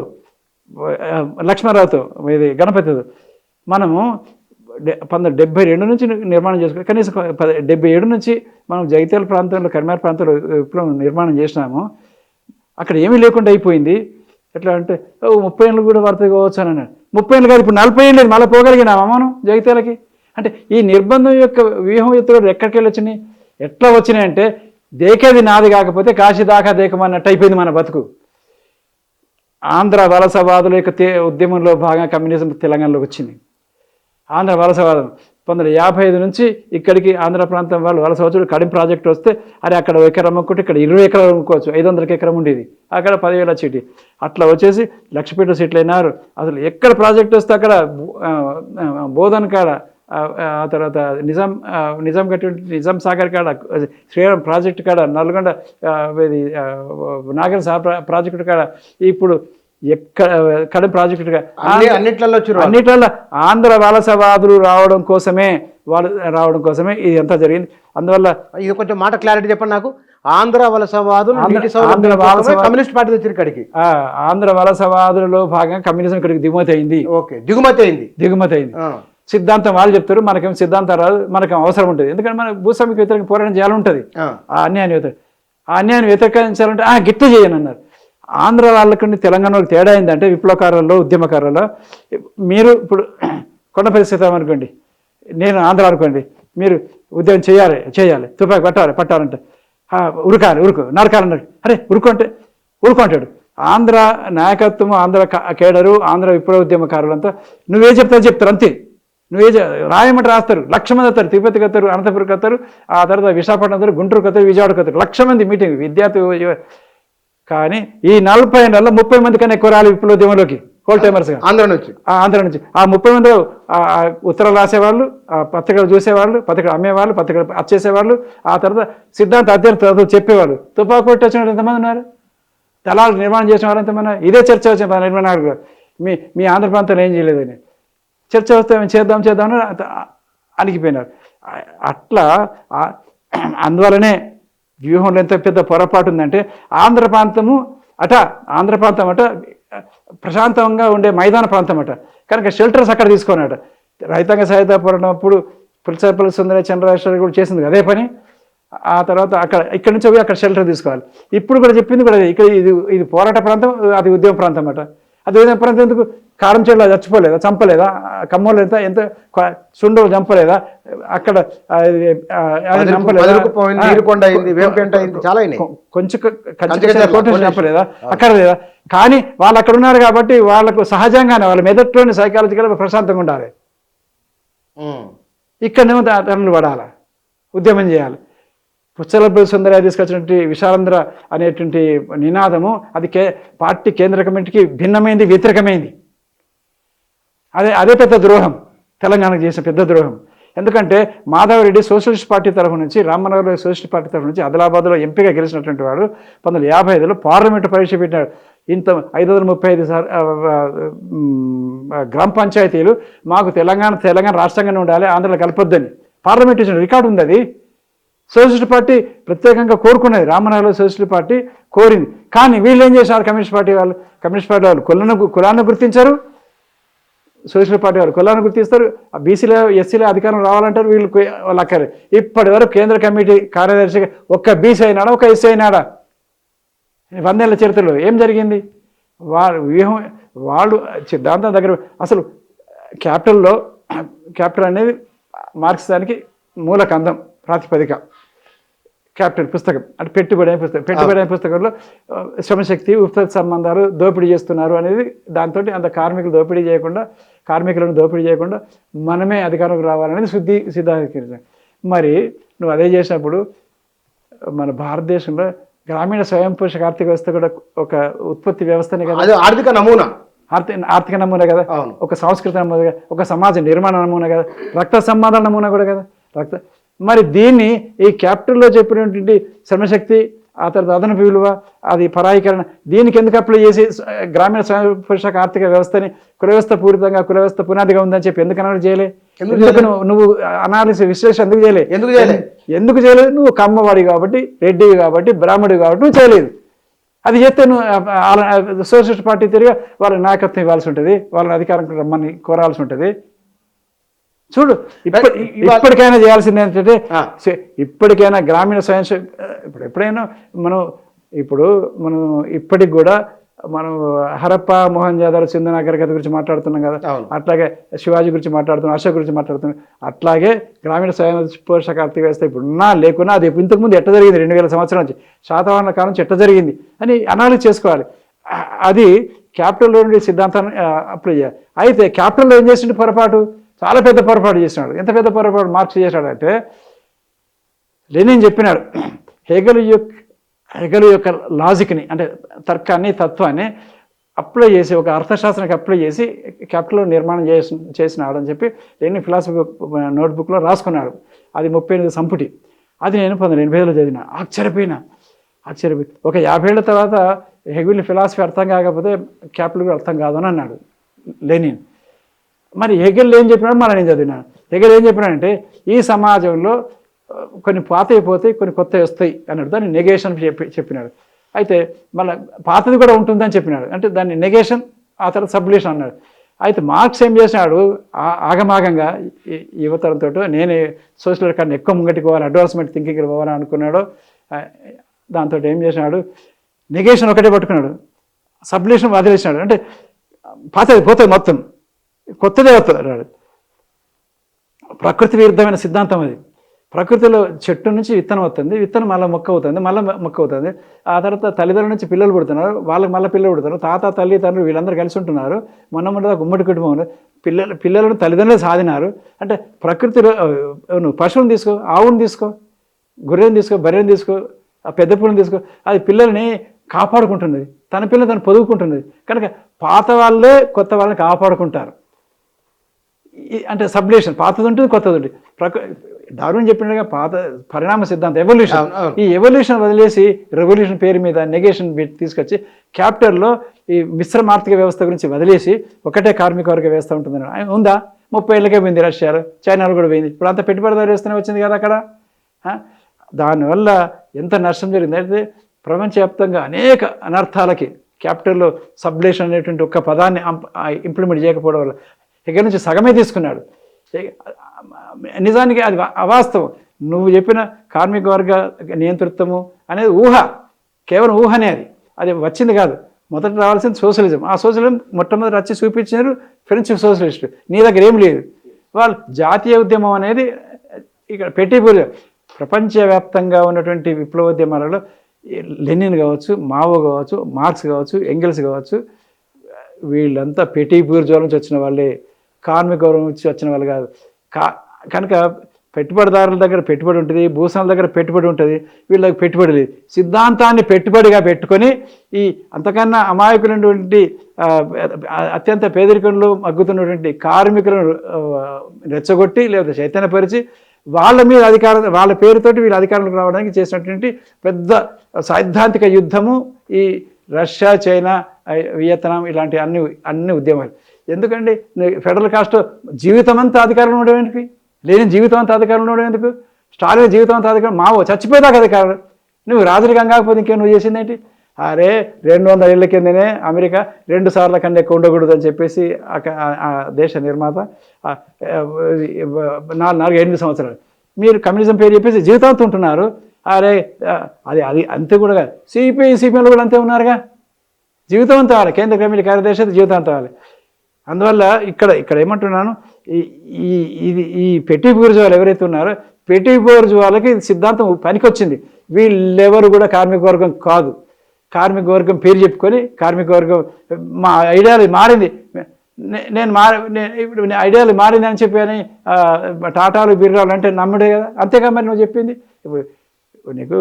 లక్ష్మణరావుతో, ఇది గణపతితో, మనము 1972 నుంచి నిర్మాణం చేసుకుని కనీసం 77 నుంచి మనం జగిత్యాల ప్రాంతంలో, కరీంనగర్ ప్రాంతంలో విప్లవం నిర్మాణం చేసినాము. అక్కడ ఏమీ లేకుండా అయిపోయింది. ఎట్లా అంటే 30 ఏళ్ళు కూడా వర్తగా కావచ్చు అని అన్నాడు. 30 ఏళ్ళు కాదు, ఇప్పుడు 40 ఏళ్ళు మళ్ళీ పోగలిగినామా మనం జగిత్యాలకి? అంటే ఈ నిర్బంధం యొక్క వ్యూహం ఎత్తులు ఎక్కడికి వెళ్ళి వచ్చినాయి? ఎట్లా వచ్చినాయంటే, దేకేది నాది కాకపోతే కాశీ దాకా దేకమన్నట్టు అయిపోయింది మన బతుకు. ఆంధ్ర వలసవాదుల యొక్క ఉద్యమంలో భాగంగా కమ్యూనిజం తెలంగాణలోకి వచ్చింది. ఆంధ్ర వలసవాదం 1955 నుంచి ఇక్కడికి ఆంధ్ర ప్రాంతం వాళ్ళు వలస వచ్చి కడిం ప్రాజెక్ట్ వస్తే, అరే అక్కడ 1 ఎకరం అమ్ముకుంటే ఇక్కడ 20 ఎకరాలు అమ్ముకోవచ్చు, 500 ఎకరం ఉండేది, అక్కడ 10,000 సీటీ అట్లా వచ్చేసి లక్షపేట సీట్లు అయినారు. అసలు ఎక్కడ ప్రాజెక్ట్ వస్తే అక్కడ బోధన్ కాడ, ఆ తర్వాత నిజాం కట్టి నిజాం సాగర్ కాడ, శ్రీరామ్ ప్రాజెక్టు కాడ, నల్గొండ నాగర్ ప్రాజెక్టు కాడ, ఇప్పుడు కడిం ప్రాజెక్టుగా అన్నిట్లలో ఆంధ్ర వలసవాదులు రావడం కోసమే ఇది అంతా జరిగింది. అందువల్ల ఇది కొంచెం మాట క్లారిటీ చెప్పండి నాకు. ఆంధ్ర వలసవాదులు కమ్యూనిస్ట్ పార్టీ వచ్చిన ఇక్కడికి, ఆంధ్ర వలసవాదులలో భాగంగా కమ్యూనిజం ఇక్కడికి దిగుమతి అయింది. దిగుమతి అయింది. సిద్ధాంతం వాళ్ళు చెప్తారు, మనకేం సిద్ధాంతం రాదు, మనకేం అవసరం ఉంటుంది. ఎందుకంటే మన భూస్వామికి వ్యతిరేకంగా పోరాటం చేయాలంటుంది. ఆ అన్యాయాన్ని వ్యతిరేకించాలంటే గిట్ట చేయను అన్నారు. ఆంధ్ర వాళ్ళకి తెలంగాణకు తేడా అయిందంటే విప్లవకారుల్లో ఉద్యమకారుల్లో మీరు ఇప్పుడు కొండపల్లి సీతారాం అనుకోండి, నేను ఆంధ్ర అనుకోండి, మీరు ఉద్యమం చేయాలి తుపాకి పట్టాలంటే ఉరుకు నరకాలన్నాడు, అరే ఉరుకుంటే ఉరుకుంటాడు. ఆంధ్ర నాయకత్వం, ఆంధ్ర కేడరు, ఆంధ్ర విప్లవ ఉద్యమకారులంతా నువ్వే చెప్తారు అంతే. రాయమంటే రాస్తారు, 1,00,000 మంది వస్తారు, తిరుపతికి వస్తారు, అనంతపురంకి వస్తారు, ఆ తర్వాత విశాఖపట్నం వస్తారు, గుంటూరుకి వస్తారు, విజయవాడకి వస్తారు, 1,00,000 మంది మీటింగ్ విద్యార్థి. కానీ ఈ 40 నెలల్లో 30 మంది కన్నా ఎక్కువ రాలి విప్లవోద్యమంలోకి హోల్ టైమర్స్గా ఆంధ్ర నుంచి. ఆ 30 మంది ఉత్తరాలు రాసేవాళ్ళు, పత్రికలు చూసేవాళ్ళు, పత్రికలు అమ్మేవాళ్ళు, పత్రికలు అచ్చేసేవాళ్ళు, ఆ తర్వాత సిద్ధాంత అధ్యయనం చెప్పేవాళ్ళు. తుపాకు కొట్టి వచ్చిన ఎంతమంది ఉన్నారు? దళాలు నిర్మాణం చేసిన వాళ్ళు ఎంతమంది? ఇదే చర్చ వచ్చిన 24 మీ ఆంధ్ర ప్రాంతంలో ఏం చేయలేదని చర్చ వస్తే మేము చేద్దామని అణిగిపోయినారు. అట్లా అందువలనే వ్యూహంలో ఎంత పెద్ద పొరపాటు ఉందంటే ఆంధ్ర ప్రాంతం అట ప్రశాంతంగా ఉండే మైదాన ప్రాంతం అట, కనుక షెల్టర్స్ అక్కడ తీసుకున్నాడు. రైతాంగ సాయుధ పోరాటం అప్పుడు పులిసర్పల్లి సుందర చంద్రరాశ్వరి కూడా చేసింది అదే పని. ఆ తర్వాత ఇక్కడి నుంచి పోయి అక్కడ షెల్టర్ తీసుకోవాలి. ఇప్పుడు కూడా చెప్పింది కూడా ఇక్కడ ఇది పోరాట ప్రాంతం, అది ఉద్యమ ప్రాంతం అట. అది ఉద్యమ ప్రాంతం ఎందుకు? కారం చెట్లు చచ్చిపోలేదా, చంపలేదా? ఖమ్మంలో ఎంత సుండలు చంపలేదా? అక్కడ కొంచెం చంపలేదా? అక్కడ లేదా? కానీ వాళ్ళు అక్కడ ఉన్నారు కాబట్టి వాళ్ళకు సహజంగానే వాళ్ళ మెదట్లోని సైకాలజికల్ ప్రశాంతంగా ఉండాలి. ఇక్కడనేమో తనలు పడాలి, ఉద్యమం చేయాలి. పుచ్చలపల్లి సుందరయ్య తీసుకొచ్చినటువంటి విశాలంధ్ర అనేటువంటి నినాదము అది పార్టీ కేంద్ర కమిటీకి భిన్నమైంది, వ్యతిరేకమైంది. అదే పెద్ద ద్రోహం, తెలంగాణకు చేసిన పెద్ద ద్రోహం. ఎందుకంటే మాధవరెడ్డి సోషలిస్ట్ పార్టీ తరఫు నుంచి, రామ్మనోహర్ సోషలిస్ట్ పార్టీ తరఫు నుంచి ఆదిలాబాద్లో ఎంపీగా గెలిచినటువంటి వాడు 1955లో పార్లమెంటు పరీక్ష పెట్టినాడు. 535 గ్రామ పంచాయతీలు మాకు తెలంగాణ రాష్ట్రంగానే ఉండాలి, ఆంధ్రలో కలపొద్దని పార్లమెంట్ ఇచ్చిన రికార్డు ఉంది. అది సోషలిస్ట్ పార్టీ ప్రత్యేకంగా కోరుకున్నది, రామనగర్లో సోషలిస్ట్ పార్టీ కోరింది. కానీ వీళ్ళు ఏం చేశారు? కమ్యూనిస్ట్ పార్టీ వాళ్ళు కులాన్ని గుర్తించారు, సోషలిస్ట్ పార్టీ వాళ్ళు కులాన్ని గుర్తిస్తారు, బీసీలో ఎస్సీలో అధికారం రావాలంటారు, వాళ్ళు అక్కరు. ఇప్పటి వరకు కేంద్ర కమిటీ కార్యదర్శిగా ఒక్క బీసీ అయినాడా, ఒక ఎస్సీ అయినాడా? 100 ఏళ్ల చరిత్రలో ఏం జరిగింది? వాళ్ళు సిద్ధాంతం దగ్గర అసలు క్యాపిటల్ అనేది మార్క్సిజానికి మూల కందం, ప్రాతిపదిక. క్యాపిటల్ పుస్తకం అంటే పెట్టుబడి అనే పుస్తకంలో శ్రమశక్తి, ఉత్పత్తి సంబంధాలు దోపిడీ చేస్తున్నారు అనేది, దాంతో అంత కార్మికులను దోపిడీ చేయకుండా మనమే అధికారంలోకి రావాలనేది సిద్ధాంతం. మరి నువ్వు అదే చేసినప్పుడు మన భారతదేశంలో గ్రామీణ స్వయం పోషక ఆర్థిక వ్యవస్థ కూడా ఒక ఉత్పత్తి వ్యవస్థనే కదా, ఆర్థిక నమూనా కదా, ఒక సంస్కృతి నమూనా కదా, ఒక సమాజ నిర్మాణ నమూనా కదా, రక్త సంబంధాల నమూనా కూడా కదా. మరి దీన్ని ఈ క్యాపిటల్లో చెప్పినటువంటి శ్రమశక్తి, ఆ తర్వాత అదనపు విలువ, అది పరాయీకరణ, దీనికి ఎందుకు అప్లై చేసి గ్రామీణ స్వయం పోషక ఆర్థిక వ్యవస్థని కులవ్యవస్థ పూరితంగా, కులవ్యవస్థ పునాదిగా ఉందని చెప్పి ఎందుకు అనౌన్స్ చేయలే? నువ్వు అనాలిసిస్ విశ్లేషణ ఎందుకు చేయలేదు? నువ్వు కమ్మవాడి కాబట్టి, రెడ్డివి కాబట్టి, బ్రాహ్మడివి కాబట్టి నువ్వు చేయలేదు. అది చేస్తే నువ్వు సోషలిస్ట్ పార్టీ తిరిగి వాళ్ళ నాయకత్వం ఇవ్వాల్సి ఉంటుంది, వాళ్ళని అధికారం రమ్మని కోరాల్సి ఉంటుంది. చూడు, ఇప్పటికైనా చేయాల్సింది ఏంటంటే, ఇప్పటికైనా గ్రామీణ స్వయం ఎప్పుడైనా మనం ఇప్పటికి కూడా మనం హరప్ప, మొహంజదారో, సింధు నాగరికత గురించి మాట్లాడుతున్నాం కదా, అట్లాగే శివాజీ గురించి మాట్లాడుతున్నాం, అశోక్ గురించి మాట్లాడుతున్నాం. అట్లాగే గ్రామీణ స్వయం పోషక ఆర్థిక వ్యవస్థ ఇప్పుడు లేకున్నా అది ఇంతకుముందు ఎట్ట జరిగింది, 2000 సంవత్సరాల నుంచి, శాతవాహనుల కాలం నుంచి ఎట్ట జరిగింది అని అనాలిసిస్ చేసుకోవాలి. అది క్యాపిటల్లో నుండి సిద్ధాంతాన్ని అప్లై చేయాలి. అయితే క్యాపిటల్లో ఏం చేసిండు? పొరపాటు, చాలా పెద్ద పొరపాటు చేసినాడు. ఎంత పెద్ద పొరపాటు మార్క్స్ చేశాడంటే, లెనిన్ చెప్పినాడు, హెగెల్ యొక్క లాజిక్ని, అంటే తర్కాన్ని, తత్వాన్ని అప్లై చేసి, ఒక అర్థశాస్త్రానికి అప్లై చేసి క్యాపిటల్ నిర్మాణం చేసినాడు అని చెప్పి లెనిన్ ఫిలాసఫీ నోట్బుక్లో రాసుకున్నాడు. అది 38 సంపుటి. అది నేను 1980లో చదివిన. ఆశ్చర్యపోయిన. ఒక 50 ఏళ్ల తర్వాత హెగెల్ ఫిలాసఫీ అర్థం కాకపోతే క్యాపిటల్ కూడా అర్థం కాదని అన్నాడు లెనిన్. మరి హెగెల్ ఏం చెప్పినాడు? మళ్ళీ నేను చదివినాను. హెగెల్ ఏం చెప్పినాడంటే, ఈ సమాజంలో కొన్ని పాతవి పోతాయి, కొన్ని కొత్తవి వస్తాయి అన్నాడు. దాన్ని నెగేషన్ చెప్పినాడు. అయితే మళ్ళీ పాతది కూడా ఉంటుందని చెప్పినాడు. అంటే దాన్ని నెగేషన్, ఆ తర్వాత సబ్లిషన్ అన్నాడు. అయితే మార్క్స్ ఏం చేసినాడు? ఆగమాగంగా యువతరంతో నేనే సోషల్ కన్నా ఎక్కువ ముంగటికి పోవాలి, అడ్వాన్స్మెంట్ థింకింగ్ పోవాలని అనుకున్నాడు. దాంతో ఏం చేసినాడు? నెగేషన్ ఒకటే పట్టుకున్నాడు. సబ్లేషన్ వదిలేసినాడు. అంటే పాతది పోతుంది మొత్తం, కొత్తదే అవుతుంది. ప్రకృతి విరుద్ధమైన సిద్ధాంతం అది. ప్రకృతిలో చెట్టు నుంచి విత్తనం వస్తుంది, విత్తనం మళ్ళీ మొక్క అవుతుంది, మళ్ళీ మొక్క అవుతుంది. ఆ తర్వాత తల్లిదండ్రుల నుంచి పిల్లలు పుడుతున్నారు, వాళ్ళకి మళ్ళీ పిల్లలు పుడుతున్నారు, తాత తల్లి తండ్రులు వీళ్ళందరూ కలిసి ఉంటున్నారు. మొన్న గుమ్మడి కుటుంబం పిల్లలను తల్లిదండ్రులు సాధినారు. అంటే ప్రకృతిలో నువ్వు పశువుని తీసుకో, ఆవుని తీసుకో, గొర్రెని తీసుకో, బర్రెని తీసుకో, ఆ పెద్ద పుల్లని తీసుకో, అది పిల్లల్ని కాపాడుకుంటున్నది, తన పిల్లలు తను పొదుగుకుంటున్నది. కనుక పాత వాళ్ళే కొత్త వాళ్ళని కాపాడుకుంటారు. అంటే సబ్లేషన్, పాతది ఉంటుంది కొత్తది ఉంటుంది. డార్విన్ చెప్పినట్టుగా పాత పరిణామ సిద్ధాంతం ఎవల్యూషన్, ఈ ఎవల్యూషన్ వదిలేసి రెవల్యూషన్ పేరు మీద నెగేషన్ తీసుకొచ్చి క్యాపిటల్లో ఈ మిశ్రమ ఆర్థిక వ్యవస్థ గురించి వదిలేసి ఒకటే కార్మిక వర్గ వ్యవస్థ ఉంటుందని ఉందా? 30 ఏళ్ళకే పోయింది రష్యాలో, చైనాలో కూడా పోయింది. ఇప్పుడు అంత పెట్టుబడిదారు వేస్తూనే వచ్చింది కదా అక్కడ. దానివల్ల ఎంత నష్టం జరిగింది అంటే ప్రపంచవ్యాప్తంగా అనేక అనర్థాలకి క్యాపిటల్లో సబ్లేషన్ అనేటువంటి ఒక్క పదాన్ని ఇంప్లిమెంట్ చేయకపోవడం వల్ల ఇక్కడ నుంచి సగమే తీసుకున్నాడు. నిజానికి అది అవాస్తవం. నువ్వు చెప్పిన కార్మిక వర్గ నియంతృత్వము అనేది ఊహ, కేవలం ఊహనే. అది వచ్చింది కాదు. మొదట రావాల్సింది సోషలిజం. ఆ సోషలిజం మొట్టమొదటి వచ్చి చూపించారు ఫ్రెంచ్ సోషలిస్టులు. నీ దగ్గర ఏం లేదు. వాళ్ళు జాతీయ ఉద్యమం అనేది ఇక్కడ పెట్టిపోలే. ప్రపంచవ్యాప్తంగా ఉన్నటువంటి విప్లవోద్యమాలలో లెనిన్ కావచ్చు, మావో కావచ్చు, మార్క్స్ కావచ్చు, ఎంగెల్స్ కావచ్చు, వీళ్ళంతా పెటీ బూర్జువా నుంచి వచ్చిన వాళ్ళే, కార్మిక వర్గం నుంచి వచ్చిన వాళ్ళు కాదు. కనుక పెట్టుబడిదారుల దగ్గర పెట్టుబడి ఉంటుంది, భూస్వాముల దగ్గర పెట్టుబడి ఉంటుంది, వీళ్ళకి పెట్టుబడి లేదు. సిద్ధాంతాన్ని పెట్టుబడిగా పెట్టుకొని ఈ అంతకన్నా అమాయకులైనటువంటి అత్యంత పేదరికంలో మగ్గుతున్నటువంటి కార్మికులను రెచ్చగొట్టి లేదా చైతన్యపరిచి వాళ్ళ మీద అధికారం, వాళ్ళ పేరుతోటి వీళ్ళ అధికారంలోకి రావడానికి చేసినటువంటి పెద్ద సైద్ధాంతిక యుద్ధము ఈ రష్యా, చైనా, వియత్నాం ఇలాంటి అన్ని ఉద్యమాలు. ఎందుకండి ఫెడరల్ కాస్ట్ జీవితం అంతా అధికారంలో ఉండడం ఎందుకు? లేని జీవితం అంతా అధికారంలో ఉండడం ఎందుకు? స్టాలిన్ జీవితం అంతా అధికారం, మావో చచ్చిపోయేదాకా అధికారం. నువ్వు రాజరికం కాకపోతే ఇంకేం నువ్వు చేసిందేంటి? అరే 200 ఏళ్ళ కిందనే అమెరికా 2 సార్ల కన్నా ఎక్కువ ఉండకూడదు అని చెప్పేసి ఆ దేశ నిర్మాత 4-8 సంవత్సరాలు మీరు కమ్యూనిజం పేరు చెప్పేసి జీవితాంతం ఉంటున్నారు. అరే అది అంతే కూడా కాదు. సిపిఐలో కూడా అంతే ఉన్నారుగా, జీవితం అంతా వాళ్ళే. కేంద్ర కమిటీ కార్యదర్శి అయితే జీవితాంతం వాళ్ళే. అందువల్ల ఇక్కడ ఏమంటున్నాను, ఈ పెట్టి బూర్జువాలు ఎవరైతే ఉన్నారో పెట్టి బూర్జువాలకి సిద్ధాంతం పనికొచ్చింది. వీళ్ళెవరు కూడా కార్మిక వర్గం కాదు. కార్మిక వర్గం పేరు చెప్పుకొని కార్మిక వర్గం మా ఐడియాలజీ మారింది, ఇప్పుడు ఐడియాలజీ మారింది అని చెప్పి టాటాలు బిర్రాలు అంటే నమ్ముడే కదా. అంతేగా మరి నువ్వు చెప్పింది. ఇప్పుడు నీకు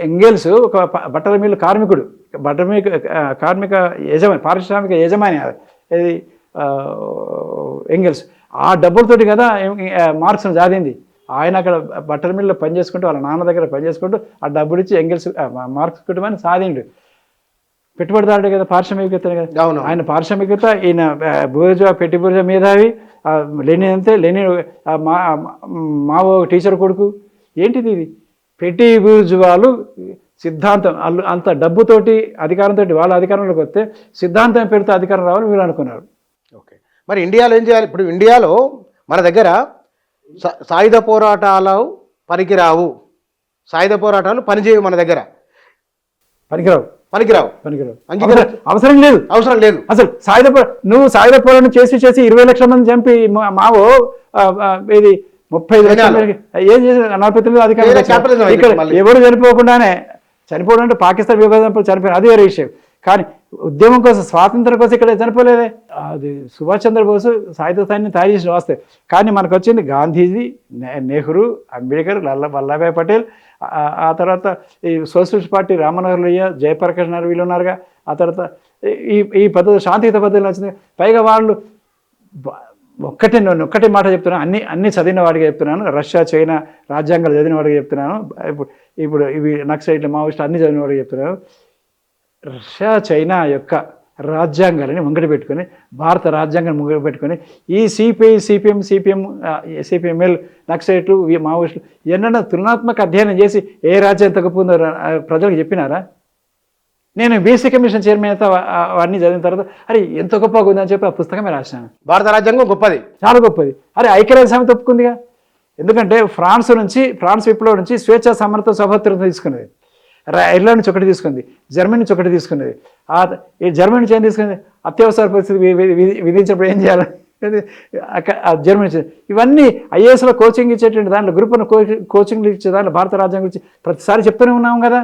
ఎంగెల్స్ ఒక బట్టల మిల్లు కార్మికుడు, కార్మిక యజమాని, పారిశ్రామిక యజమాని ఇది ఎంగెల్స్. ఆ డబ్బులతోటి కదా మార్క్స్ను సాధింది. ఆయన అక్కడ బట్టల మిల్లులో పనిచేసుకుంటూ వాళ్ళ నాన్న దగ్గర పనిచేసుకుంటూ ఆ డబ్బులు ఇచ్చి ఎంగెల్స్ మార్క్స్ కుటుంబాన్ని సాధిండు. పెట్టుబడిదారుడే కదా, పారిశ్రామికవేత్త కదా ఆయన. పారిశ్రామికవేత్త, ఈయన బూర్జువా, పెట్టి బూర్జువా మేధావి. లెనిన్ అంతే, లెనిన్ మావో టీచర్ కొడుకు. ఏంటిది ఇది? పెట్టి బూర్జువాలు సిద్ధాంతం అంత డబ్బుతోటి అధికారంతో వాళ్ళ అధికారంలోకి వస్తే సిద్ధాంతం పేరుతో అధికారం రావాలని వీళ్ళు అనుకున్నారు. ఓకే, మరి ఇండియాలో ఏం చేయాలి? ఇప్పుడు ఇండియాలో మన దగ్గర సాయుధ పోరాటాలు పనికిరావు, సాయుధ పోరాటాలు పనిచేయవు మన దగ్గర, పనికిరావు. అవసరం లేదు అసలు. నువ్వు సాయుధ పోరాటం చేసి 20 లక్షల మంది చంపి మావో ఇది 35 లక్షల ఏం చేసి 49 అధికారులు ఇక్కడ ఎవరు చనిపోకుండానే, చనిపోవడం అంటే పాకిస్తాన్ విభజన చనిపోయిన అది వేరే విషయం. కానీ ఉద్యమం కోసం, స్వాతంత్రం కోసం ఇక్కడ చనిపోలేదే. అది సుభాష్ చంద్రబోస్ సాయుధ సైన్యం తయారు చేసిన వస్తే. కానీ మనకు వచ్చింది గాంధీజీ, నెహ్రూ, అంబేద్కర్, వల్లభాయ్ పటేల్, ఆ తర్వాత ఈ సోషలిస్ట్ పార్టీ రామ్మనోహర్ లోహియా, జయప్రకాష్ నారాయణ వీళ్ళు ఉన్నారుగా. ఆ తర్వాత ఈ పద్ధతి శాంతియుత పద్ధతిలో వచ్చింది. పైగా వాళ్ళు ఒక్కటే మాట చెప్తున్నాను, అన్ని చదివిన వాడిగా చెప్తున్నాను. రష్యా, చైనా రాజ్యాంగాలు చదివిన వాడిగా చెప్తున్నాను. ఇప్పుడు ఇవి నక్సలైట్లు, మావోయిస్టులు అన్ని చదివిన వాడిగా చెప్తున్నాను. రష్యా, చైనా యొక్క రాజ్యాంగాలని ముంగటి పెట్టుకొని, భారత రాజ్యాంగాన్ని ముంగటి పెట్టుకొని ఈ సిపిఐ, సిపిఎంఎల్, నక్సలైట్లు, మావోయిస్టులు ఎన్నడూ తులనాత్మక అధ్యయనం చేసి ఏ రాజ్యం తగ్గిపోతుందో ప్రజలకు చెప్పినారా? నేను బీసీ కమిషన్ చైర్మన్ అయితే అవన్నీ చదివిన తర్వాత అరే ఎంత గొప్పగా ఉందని చెప్పి ఆ పుస్తకమే రాసినాను. భారత రాజ్యాంగం గొప్పది, చాలా గొప్పది. అరే ఐక్యరాజ్య సమితి ఒప్పుకుందిగా. ఎందుకంటే ఫ్రాన్స్ విప్లవం నుంచి స్వేచ్ఛా, సమర్థ, సౌభద్రత తీసుకున్నది. ఐర్లాండ్ నుంచి ఒకటి తీసుకుంది, జర్మనీ నుంచి ఒకటి తీసుకున్నది. ఈ జర్మనీ నుంచి ఏం తీసుకుంది, అత్యవసర పరిస్థితి విధించినప్పుడు ఏం చేయాలి, జర్మనీ నుంచి ఇవన్నీ ఐఏఎస్లో కోచింగ్ ఇచ్చేటువంటి దాంట్లో గ్రూప్ వన్ కోచింగ్ ఇచ్చే దాంట్లో భారత రాజ్యాంగం గురించి ప్రతిసారి చెప్తూనే ఉన్నాం కదా.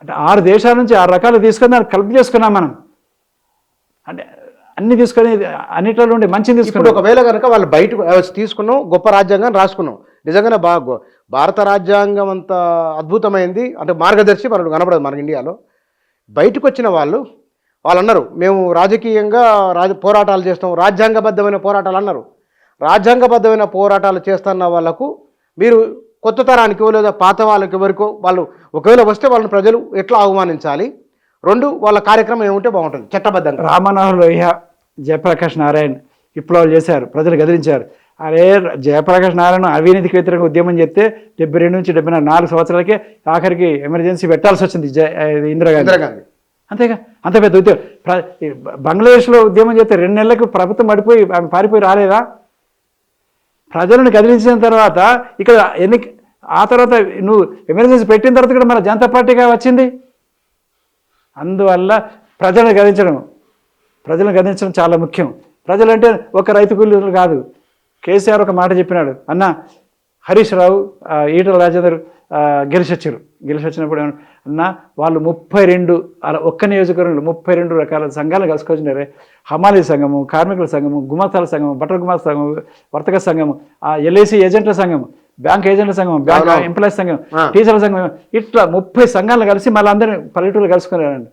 అంటే 6 దేశాల నుంచి 6 రకాలు తీసుకొని దాన్ని కలుపు చేసుకున్నాం మనం. అంటే అన్ని తీసుకొని అన్నిట్లో ఉండి మంచిని తీసుకుని ఒకవేళ కనుక వాళ్ళు బయట తీసుకున్నాం, గొప్ప రాజ్యాంగం రాసుకున్నాం, నిజంగానే భారత రాజ్యాంగం అంత అద్భుతమైంది అంటే మార్గదర్శి మనకు కనపడదు మన ఇండియాలో. బయటకు వచ్చిన వాళ్ళు అన్నారు మేము రాజకీయంగా పోరాటాలు చేస్తాం, రాజ్యాంగబద్ధమైన పోరాటాలు అన్నారు. రాజ్యాంగబద్ధమైన పోరాటాలు చేస్తున్న వాళ్ళకు మీరు కొత్త తరానికి లేదా పాత వాళ్ళకి ఎవరికో వాళ్ళు ఒకవేళ వస్తే వాళ్ళని ప్రజలు ఎట్లా అవమానించాలి, 2 వాళ్ళ కార్యక్రమం ఏముంటే బాగుంటుంది చట్టబద్ధంగా. రామమనోహర్ లోహియా, జయప్రకాష్ నారాయణ్ విప్లవాలు చేశారు, ప్రజలు గదిలించారు. అరే జయప్రకాష్ నారాయణ అవినీతికి వ్యతిరేకంగా ఉద్యమం చేస్తే 72 నుంచి 74 4 సంవత్సరాలకే ఆఖరికి ఎమర్జెన్సీ పెట్టాల్సి వచ్చింది ఇందిరాగాంధీ. అంతేగా, అంత పెద్ద ఉద్యమం. బంగ్లాదేశ్లో ఉద్యమం చేస్తే 2 నెలలకు ప్రభుత్వం పడిపోయి పారిపోయి రాలేదా? ప్రజలను కదిలించిన తర్వాత ఇక్కడ ఆ తర్వాత నువ్వు ఎమర్జెన్సీ పెట్టిన తర్వాత కూడా మన జనతా పార్టీగా వచ్చింది. అందువల్ల ప్రజలను గదించడం చాలా ముఖ్యం. ప్రజలంటే ఒక రైతు కూలీలు కాదు. కేసీఆర్ ఒక మాట చెప్పినాడు, అన్న హరీష్ రావు ఈటల రాజేందర్ గెలిచొచ్చినప్పుడు అన్న వాళ్ళు 32 అలా ఒక్క నియోజకవర్గంలో 32 రకాల సంఘాలు కలుసుకొచ్చినారే. హమాలీ సంఘము, కార్మికుల సంఘము, గుమాస్తాల సంఘము, బట్టల గుమాస్త సంఘము, వర్తక సంఘము, ఎల్ఐసి ఏజెంట్ల సంఘము, బ్యాంక్ ఏజెంట్ల సంఘం, బ్యాంక్ ఎంప్లాయీస్ సంఘం, టీచర్ల సంఘం, ఇట్లా 30 సంఘాలు కలిసి మళ్ళీ అందరినీ పల్లెటూరు కలుసుకున్నారండి.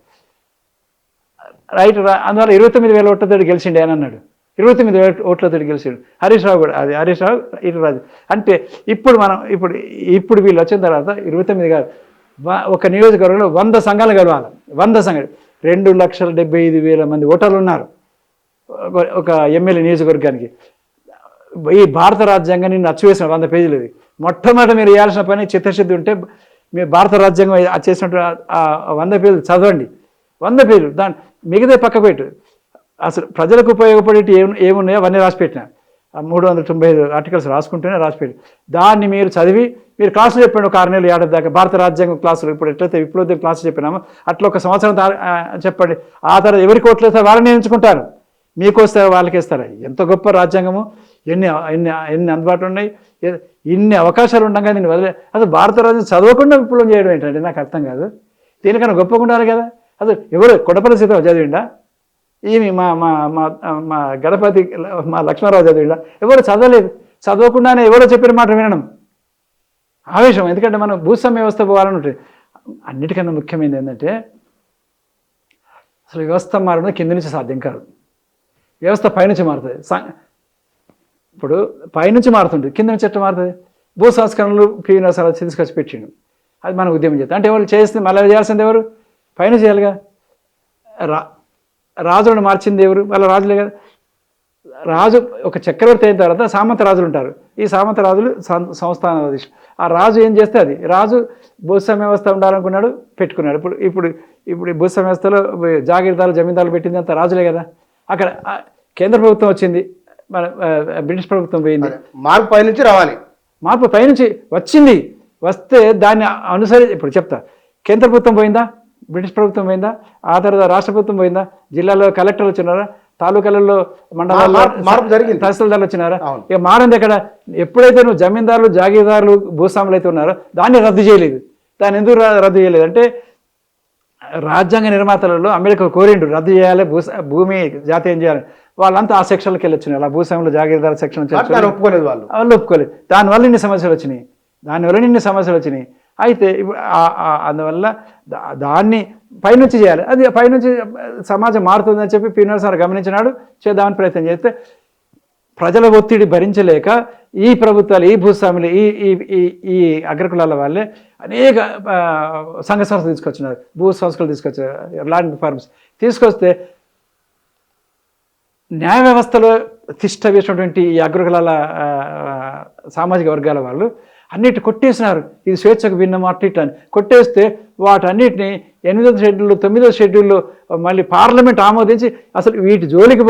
రైట్. అందువల్ల 29,000 ఓట్లతో గెలిచిండే అని అన్నాడు. 29,000 ఓట్లతో గెలిచాడు హరీష్ రావు కూడా. అది హరీష్ రావు ఈటరాజు. అంటే ఇప్పుడు వీళ్ళు వచ్చిన తర్వాత 29 కాదు, ఒక నియోజకవర్గంలో 100 సంఘాలు కలవాలి. 100 సంఘాలు 2,75,000 మంది ఓటర్లు ఉన్నారు ఒక ఎమ్మెల్యే నియోజకవర్గానికి. ఈ భారత రాజ్యాంగాన్ని నచ్చివేసిన 100 పేజీలు. ఇది మొట్టమొదటి మీరు చేయాల్సిన పని చిత్తశుద్ధి ఉంటే మీరు భారత రాజ్యాంగం చేసినట్టు 100 పేజీలు చదవండి. 100 పేజీలు దాని మిగతా పక్క పెట్టు. అసలు ప్రజలకు ఉపయోగపడేటి ఏమున్నాయో అవన్నీ రాసిపెట్టిన 395 ఆర్టికల్స్ రాసుకుంటూనే రాసిపెట్టి దాన్ని మీరు చదివి మీరు క్లాసులు చెప్పండి. ఒక 6 నెలలు 7 దాకా భారత రాజ్యాంగం క్లాసులు ఇప్పుడు ఎట్లయితే విప్లవ క్లాసులు చెప్పినామో అట్లా ఒక సంవత్సరం చెప్పండి. ఆ తర్వాత ఎవరికి ఓట్లు వేస్తారో వాళ్ళని ఎంచుకుంటారు, మీకు వస్తారో వాళ్ళకి ఇస్తారా. ఎంత గొప్ప రాజ్యాంగము, ఎన్ని అందుబాటులో ఉన్నాయి, ఇన్ని అవకాశాలు ఉండగా నేను అసలు భారత రాజ్యాంగం చదవకుండా విప్లవం చేయడం ఏంటంటే నాకు అర్థం కాదు. దీనికన్నా గొప్పగా ఉండాలి కదా. అసలు ఎవరు కొడపల్లి సీత చదివిండా, ఈమె మా గణపతి మా లక్ష్మణరావు చదివిండా, ఎవరు చదవలేదు. చదవకుండానే ఎవరో చెప్పిన మాట వినడం ఆవేశం. ఎందుకంటే మనం భూస్వామ్య వ్యవస్థ పోవాలని ఉంటుంది. అన్నిటికన్నా ముఖ్యమైనది ఏంటంటే అసలు వ్యవస్థ మారడం కింద నుంచి సాధ్యం కాదు, వ్యవస్థ పైనుంచి మారుతుంది. ఇప్పుడు పైనుంచి మారుతుంది, కింద నుంచి ఎట్లా మారుతుంది? భూ సంస్కరణలు పివి నరసింహారావు తీసుకొచ్చి పెట్టిండు, అది మనం ఉద్యమం చేస్తాం. అంటే ఎవరు చేస్తే మళ్ళీ చేయాల్సింది ఎవరు? పైన చేయాలిగా. రాజులను మార్చింది ఎవరు? వాళ్ళ రాజులే కదా. రాజు ఒక చక్రవర్తి అయిన తర్వాత సామంత రాజులు ఉంటారు. ఈ సామంత రాజులు సంస్థానాధీశులు. ఆ రాజు ఏం చేస్తే అది. రాజు భూస్వామ్య వ్యవస్థ ఉండాలనుకున్నాడు, పెట్టుకున్నాడు. ఇప్పుడు ఈ భూస్వామ్య వ్యవస్థలో జాగీర్దారులు జమీందారులు పెట్టింది అంతా రాజులే కదా. అక్కడ కేంద్ర ప్రభుత్వం వచ్చింది, మన బ్రిటిష్ ప్రభుత్వం పోయింది. మార్పు పైనుంచి రావాలి. మార్పు పైనుంచి వచ్చింది. వస్తే దాన్ని ఇప్పుడు చెప్తా. కేంద్ర ప్రభుత్వం పోయిందా, బ్రిటిష్ ప్రభుత్వం పోయిందా, ఆ తర్వాత రాష్ట్ర ప్రభుత్వం పోయిందా, జిల్లాలో కలెక్టర్లు వచ్చినారా, తాలూకాలలో మండలాల్లో మార్పు జరిగింది, తహసీల్దార్లు వచ్చినారా? ఇక మారింది ఎక్కడ? ఎప్పుడైతే నువ్వు జమీందారులు జాగీర్దారులు భూస్వాములు అయితే ఉన్నారో దాన్ని రద్దు చేయలేదు. దాన్ని ఎందుకు రద్దు చేయలేదు అంటే రాజ్యాంగ నిర్మాతలలో అంబేద్కర్ కోరిండు రద్దు చేయాలి, భూమి జాతీయం చేయాలి. వాళ్ళంతా ఆ సెక్షన్లకు వెళ్ళొచ్చినారు. అలా భూస్వాములు జాగీర్దారు సెక్షన్ ఒప్పుకోలేదు, వాళ్ళు ఒప్పుకోలేదు. దానివల్ల ఇన్ని సమస్యలు వచ్చినాయి. అయితే ఇప్పుడు అందువల్ల దాన్ని పైనుంచి చేయాలి. అది పైనుంచి సమాజం మారుతుందని చెప్పి పివి నరసింహారావు గమనించినాడు. చేద్దామని ప్రయత్నం చేస్తే ప్రజల ఒత్తిడి భరించలేక ఈ ప్రభుత్వాలు, ఈ భూస్వాములు, ఈ అగ్రకులాల వాళ్ళే అనేక సంఘ సంస్థలు తీసుకొచ్చినారు, భూ సంస్థలు తీసుకొచ్చారు, ల్యాండ్ ఫార్మ్స్ తీసుకొస్తే న్యాయ వ్యవస్థలో తిష్ట వేసినటువంటి ఈ అగ్రకులాల సామాజిక వర్గాల వాళ్ళు అన్నిటి కొట్టేసినారు. ఇది స్వేచ్ఛకు భిన్నం అట్లా అని కొట్టేస్తే వాటన్నిటిని 8వ షెడ్యూల్లో 9వ షెడ్యూల్లో మళ్ళీ పార్లమెంట్ ఆమోదించి అసలు వీటి జోలికి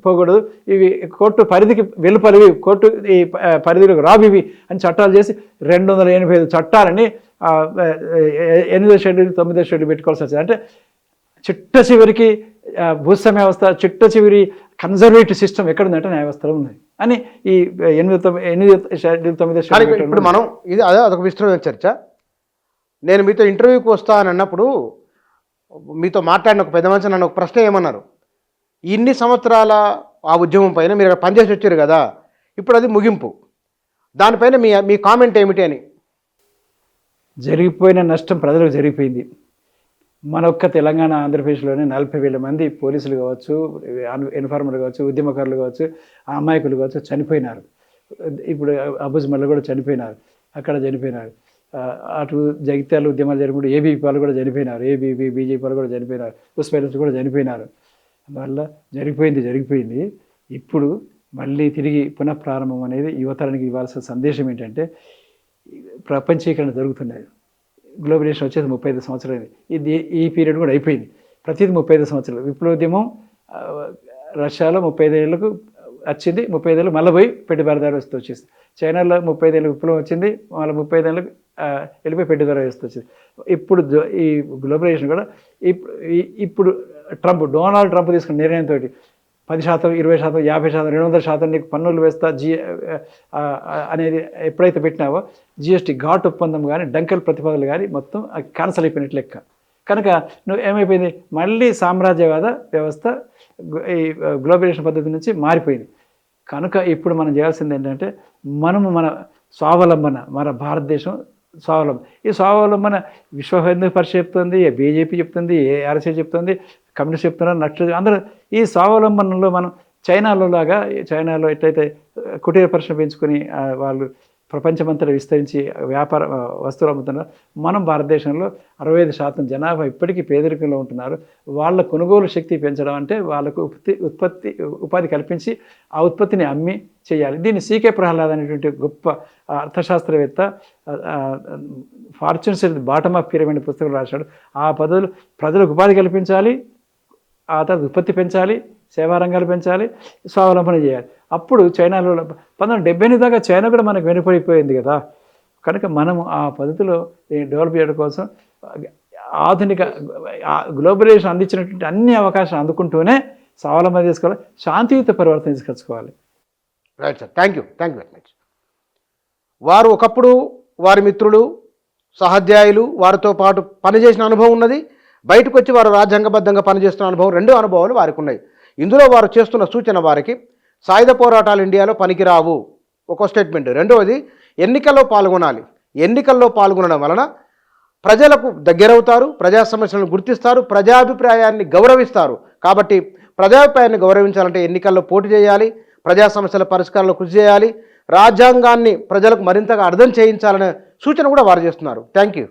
పోకూడదు, ఇవి కోర్టు పరిధికి వెలుపలివి, కోర్టు ఈ పరిధిలోకి రావివి అని చట్టాలు చేసి 285 చట్టాలని 8వ షెడ్యూల్ 9వ షెడ్యూల్ పెట్టుకోవాల్సి వచ్చింది. అంటే చిట్ట చివరికి భూస్వామ్య వ్యవస్థ, చిట్ట చివరి కన్జర్వేటివ్ సిస్టమ్ ఎక్కడుందంటే న్యాయ వ్యవస్థలో ఉంది అని ఈ 8-9 కానీ ఇప్పుడు మనం ఇది అదొక విస్తృత చర్చ. నేను మీతో ఇంటర్వ్యూకి వస్తా అని అన్నప్పుడు మీతో మాట్లాడిన ఒక పెద్ద మనిషి నన్ను ఒక ప్రశ్న ఏమన్నారు, ఇన్ని సంవత్సరాల ఆ ఉద్యమం పైన మీరు అక్కడ పనిచేసి వచ్చారు కదా, ఇప్పుడు అది ముగింపు, దానిపైన మీ కామెంట్ ఏమిటి అని. జరిగిపోయిన నష్టం ప్రజలకు జరిగిపోయింది. మన ఒక్క తెలంగాణ ఆంధ్రప్రదేశ్లోనే 40,000 మంది పోలీసులు కావచ్చు, ఇన్ఫార్మర్లు కావచ్చు, ఉద్యమకారులు కావచ్చు, అమాయకులు కావచ్చు చనిపోయినారు. ఇప్పుడు అబుజ్మల్లో కూడా చనిపోయినారు, అక్కడ చనిపోయినారు. అటు జగిత్యాల ఉద్యమాలు జరిగినప్పుడు ఏబీపీ వాళ్ళు కూడా చనిపోయినారు, ఏబీపీ బీజేపీ వాళ్ళు కూడా చనిపోయినారు, ఉస్మానియా కూడా చనిపోయినారు. అందువల్ల జరిగిపోయింది. ఇప్పుడు మళ్ళీ తిరిగి పునఃప్రారంభం అనేది యువతరానికి ఇవ్వాల్సిన సందేశం ఏంటంటే, ప్రపంచీకరణ జరుగుతున్నది. గ్లోబలైజేషన్ వచ్చేది 35 సంవత్సరాలు, ఈ పీరియడ్ కూడా అయిపోయింది. ప్రతిదీ 35 సంవత్సరాలు. విప్లవోద్యమం రష్యాలో 35 ఏళ్ళకు వచ్చింది, 35 ఏళ్ళు మళ్ళీ పోయి పెట్టుబడిదారు వ్యవస్థ వచ్చేసి. చైనాలో 35 ఏళ్ళకు విప్లవం వచ్చింది, మళ్ళీ 35 ఏళ్ళకు వెళ్ళిపోయి పెట్టుబడిదారు వ్యవస్థ వచ్చింది. ఇప్పుడు ఈ గ్లోబలైజేషన్ కూడా ఇప్పుడు డొనాల్డ్ ట్రంప్ తీసుకున్న నిర్ణయంతో 10%, 20%, 50%, 200% నీకు పన్నులు వేస్తా అనేది ఎప్పుడైతే పెట్టినావో, జిఎస్టీ ఘాట్ ఒప్పందం కానీ డంకెల్ ప్రతిపాదనలు కానీ మొత్తం క్యాన్సల్ అయిపోయినట్లు లెక్క. కనుక నువ్వు ఏమైపోయింది, మళ్ళీ సామ్రాజ్యవాద వ్యవస్థ ఈ గ్లోబలైజేషన్ పద్ధతి నుంచి మారిపోయింది. కనుక ఇప్పుడు మనం చేయాల్సింది ఏంటంటే, మన స్వావలంబన, మన భారతదేశం స్వావలంబన. ఈ స్వావలంబన విశ్వ హిందూ పరిషత్ చెప్తుంది, బీజేపీ చెప్తుంది, ఆర్ఎస్ఐ చెప్తుంది, కమ్యూనిస్ట్ చెప్తున్నారు, నక్సల్ అందరూ. ఈ స్వావలంబనలో మనం చైనాలో ఎట్లయితే కుటీర పరిశ్రమ పెంచుకొని వాళ్ళు ప్రపంచమంతటా విస్తరించి వ్యాపార వస్తువులు అమ్ముతున్నారు, మనం భారతదేశంలో 65% జనాభా ఇప్పటికీ పేదరికంలో ఉంటున్నారు. వాళ్ళ కొనుగోలు శక్తి పెంచడం అంటే వాళ్ళకు ఉపాధి కల్పించి ఆ ఉత్పత్తిని అమ్మి చేయాలి. దీన్ని సీకే ప్రహ్లాద్ అనేటువంటి గొప్ప అర్థశాస్త్రవేత్త ఫార్చ్యూన్స్ బాటమ్ ఆఫ్ పిరమిడ్ పుస్తకం రాశాడు. ఆ పద్ధతులు ప్రజలకు ఉపాధి కల్పించాలి, ఆ తర్వాత ఉత్పత్తి పెంచాలి, సేవా రంగాలు పెంచాలి, స్వావలంబన చేయాలి. అప్పుడు చైనాలో 1978 దాకా చైనా కూడా మనకు వెనుపడిపోయింది కదా. కనుక మనం ఆ పద్ధతిలో డెవలప్ చేయడం కోసం ఆధునిక గ్లోబలైజేషన్ అందించినటువంటి అన్ని అవకాశాలు అందుకుంటూనే స్వావలంబన చేసుకోవాలి, శాంతియుత పరివర్తన తీసుకొచ్చుకోవాలి. Right sir, thank you very much. వారు ఒకప్పుడు వారి మిత్రులు, సహాధ్యాయులు, వారితో పాటు పనిచేసిన అనుభవం ఉన్నది, బయటకు వచ్చి వారు రాజ్యాంగబద్ధంగా పనిచేస్తున్న అనుభవం, 2 అనుభవాలు వారికి ఉన్నాయి. ఇందులో వారు చేస్తున్న సూచన వారికి సాయుధ పోరాటాలు ఇండియాలో పనికిరావు ఒక స్టేట్మెంట్. రెండవది, ఎన్నికల్లో పాల్గొనాలి. ఎన్నికల్లో పాల్గొనడం వలన ప్రజలకు దగ్గరవుతారు, ప్రజా సమస్యలను గుర్తిస్తారు, ప్రజాభిప్రాయాన్ని గౌరవిస్తారు. కాబట్టి ప్రజాభిప్రాయాన్ని గౌరవించాలంటే ఎన్నికల్లో పోటీ చేయాలి, ప్రజా సమస్యల పరిష్కారంలో కృషి చేయాలి, రాజ్యాంగాన్ని ప్రజలకు మరింతగా అర్థం చేయించాలనే సూచన కూడా వారు చేస్తున్నారు. Thank you.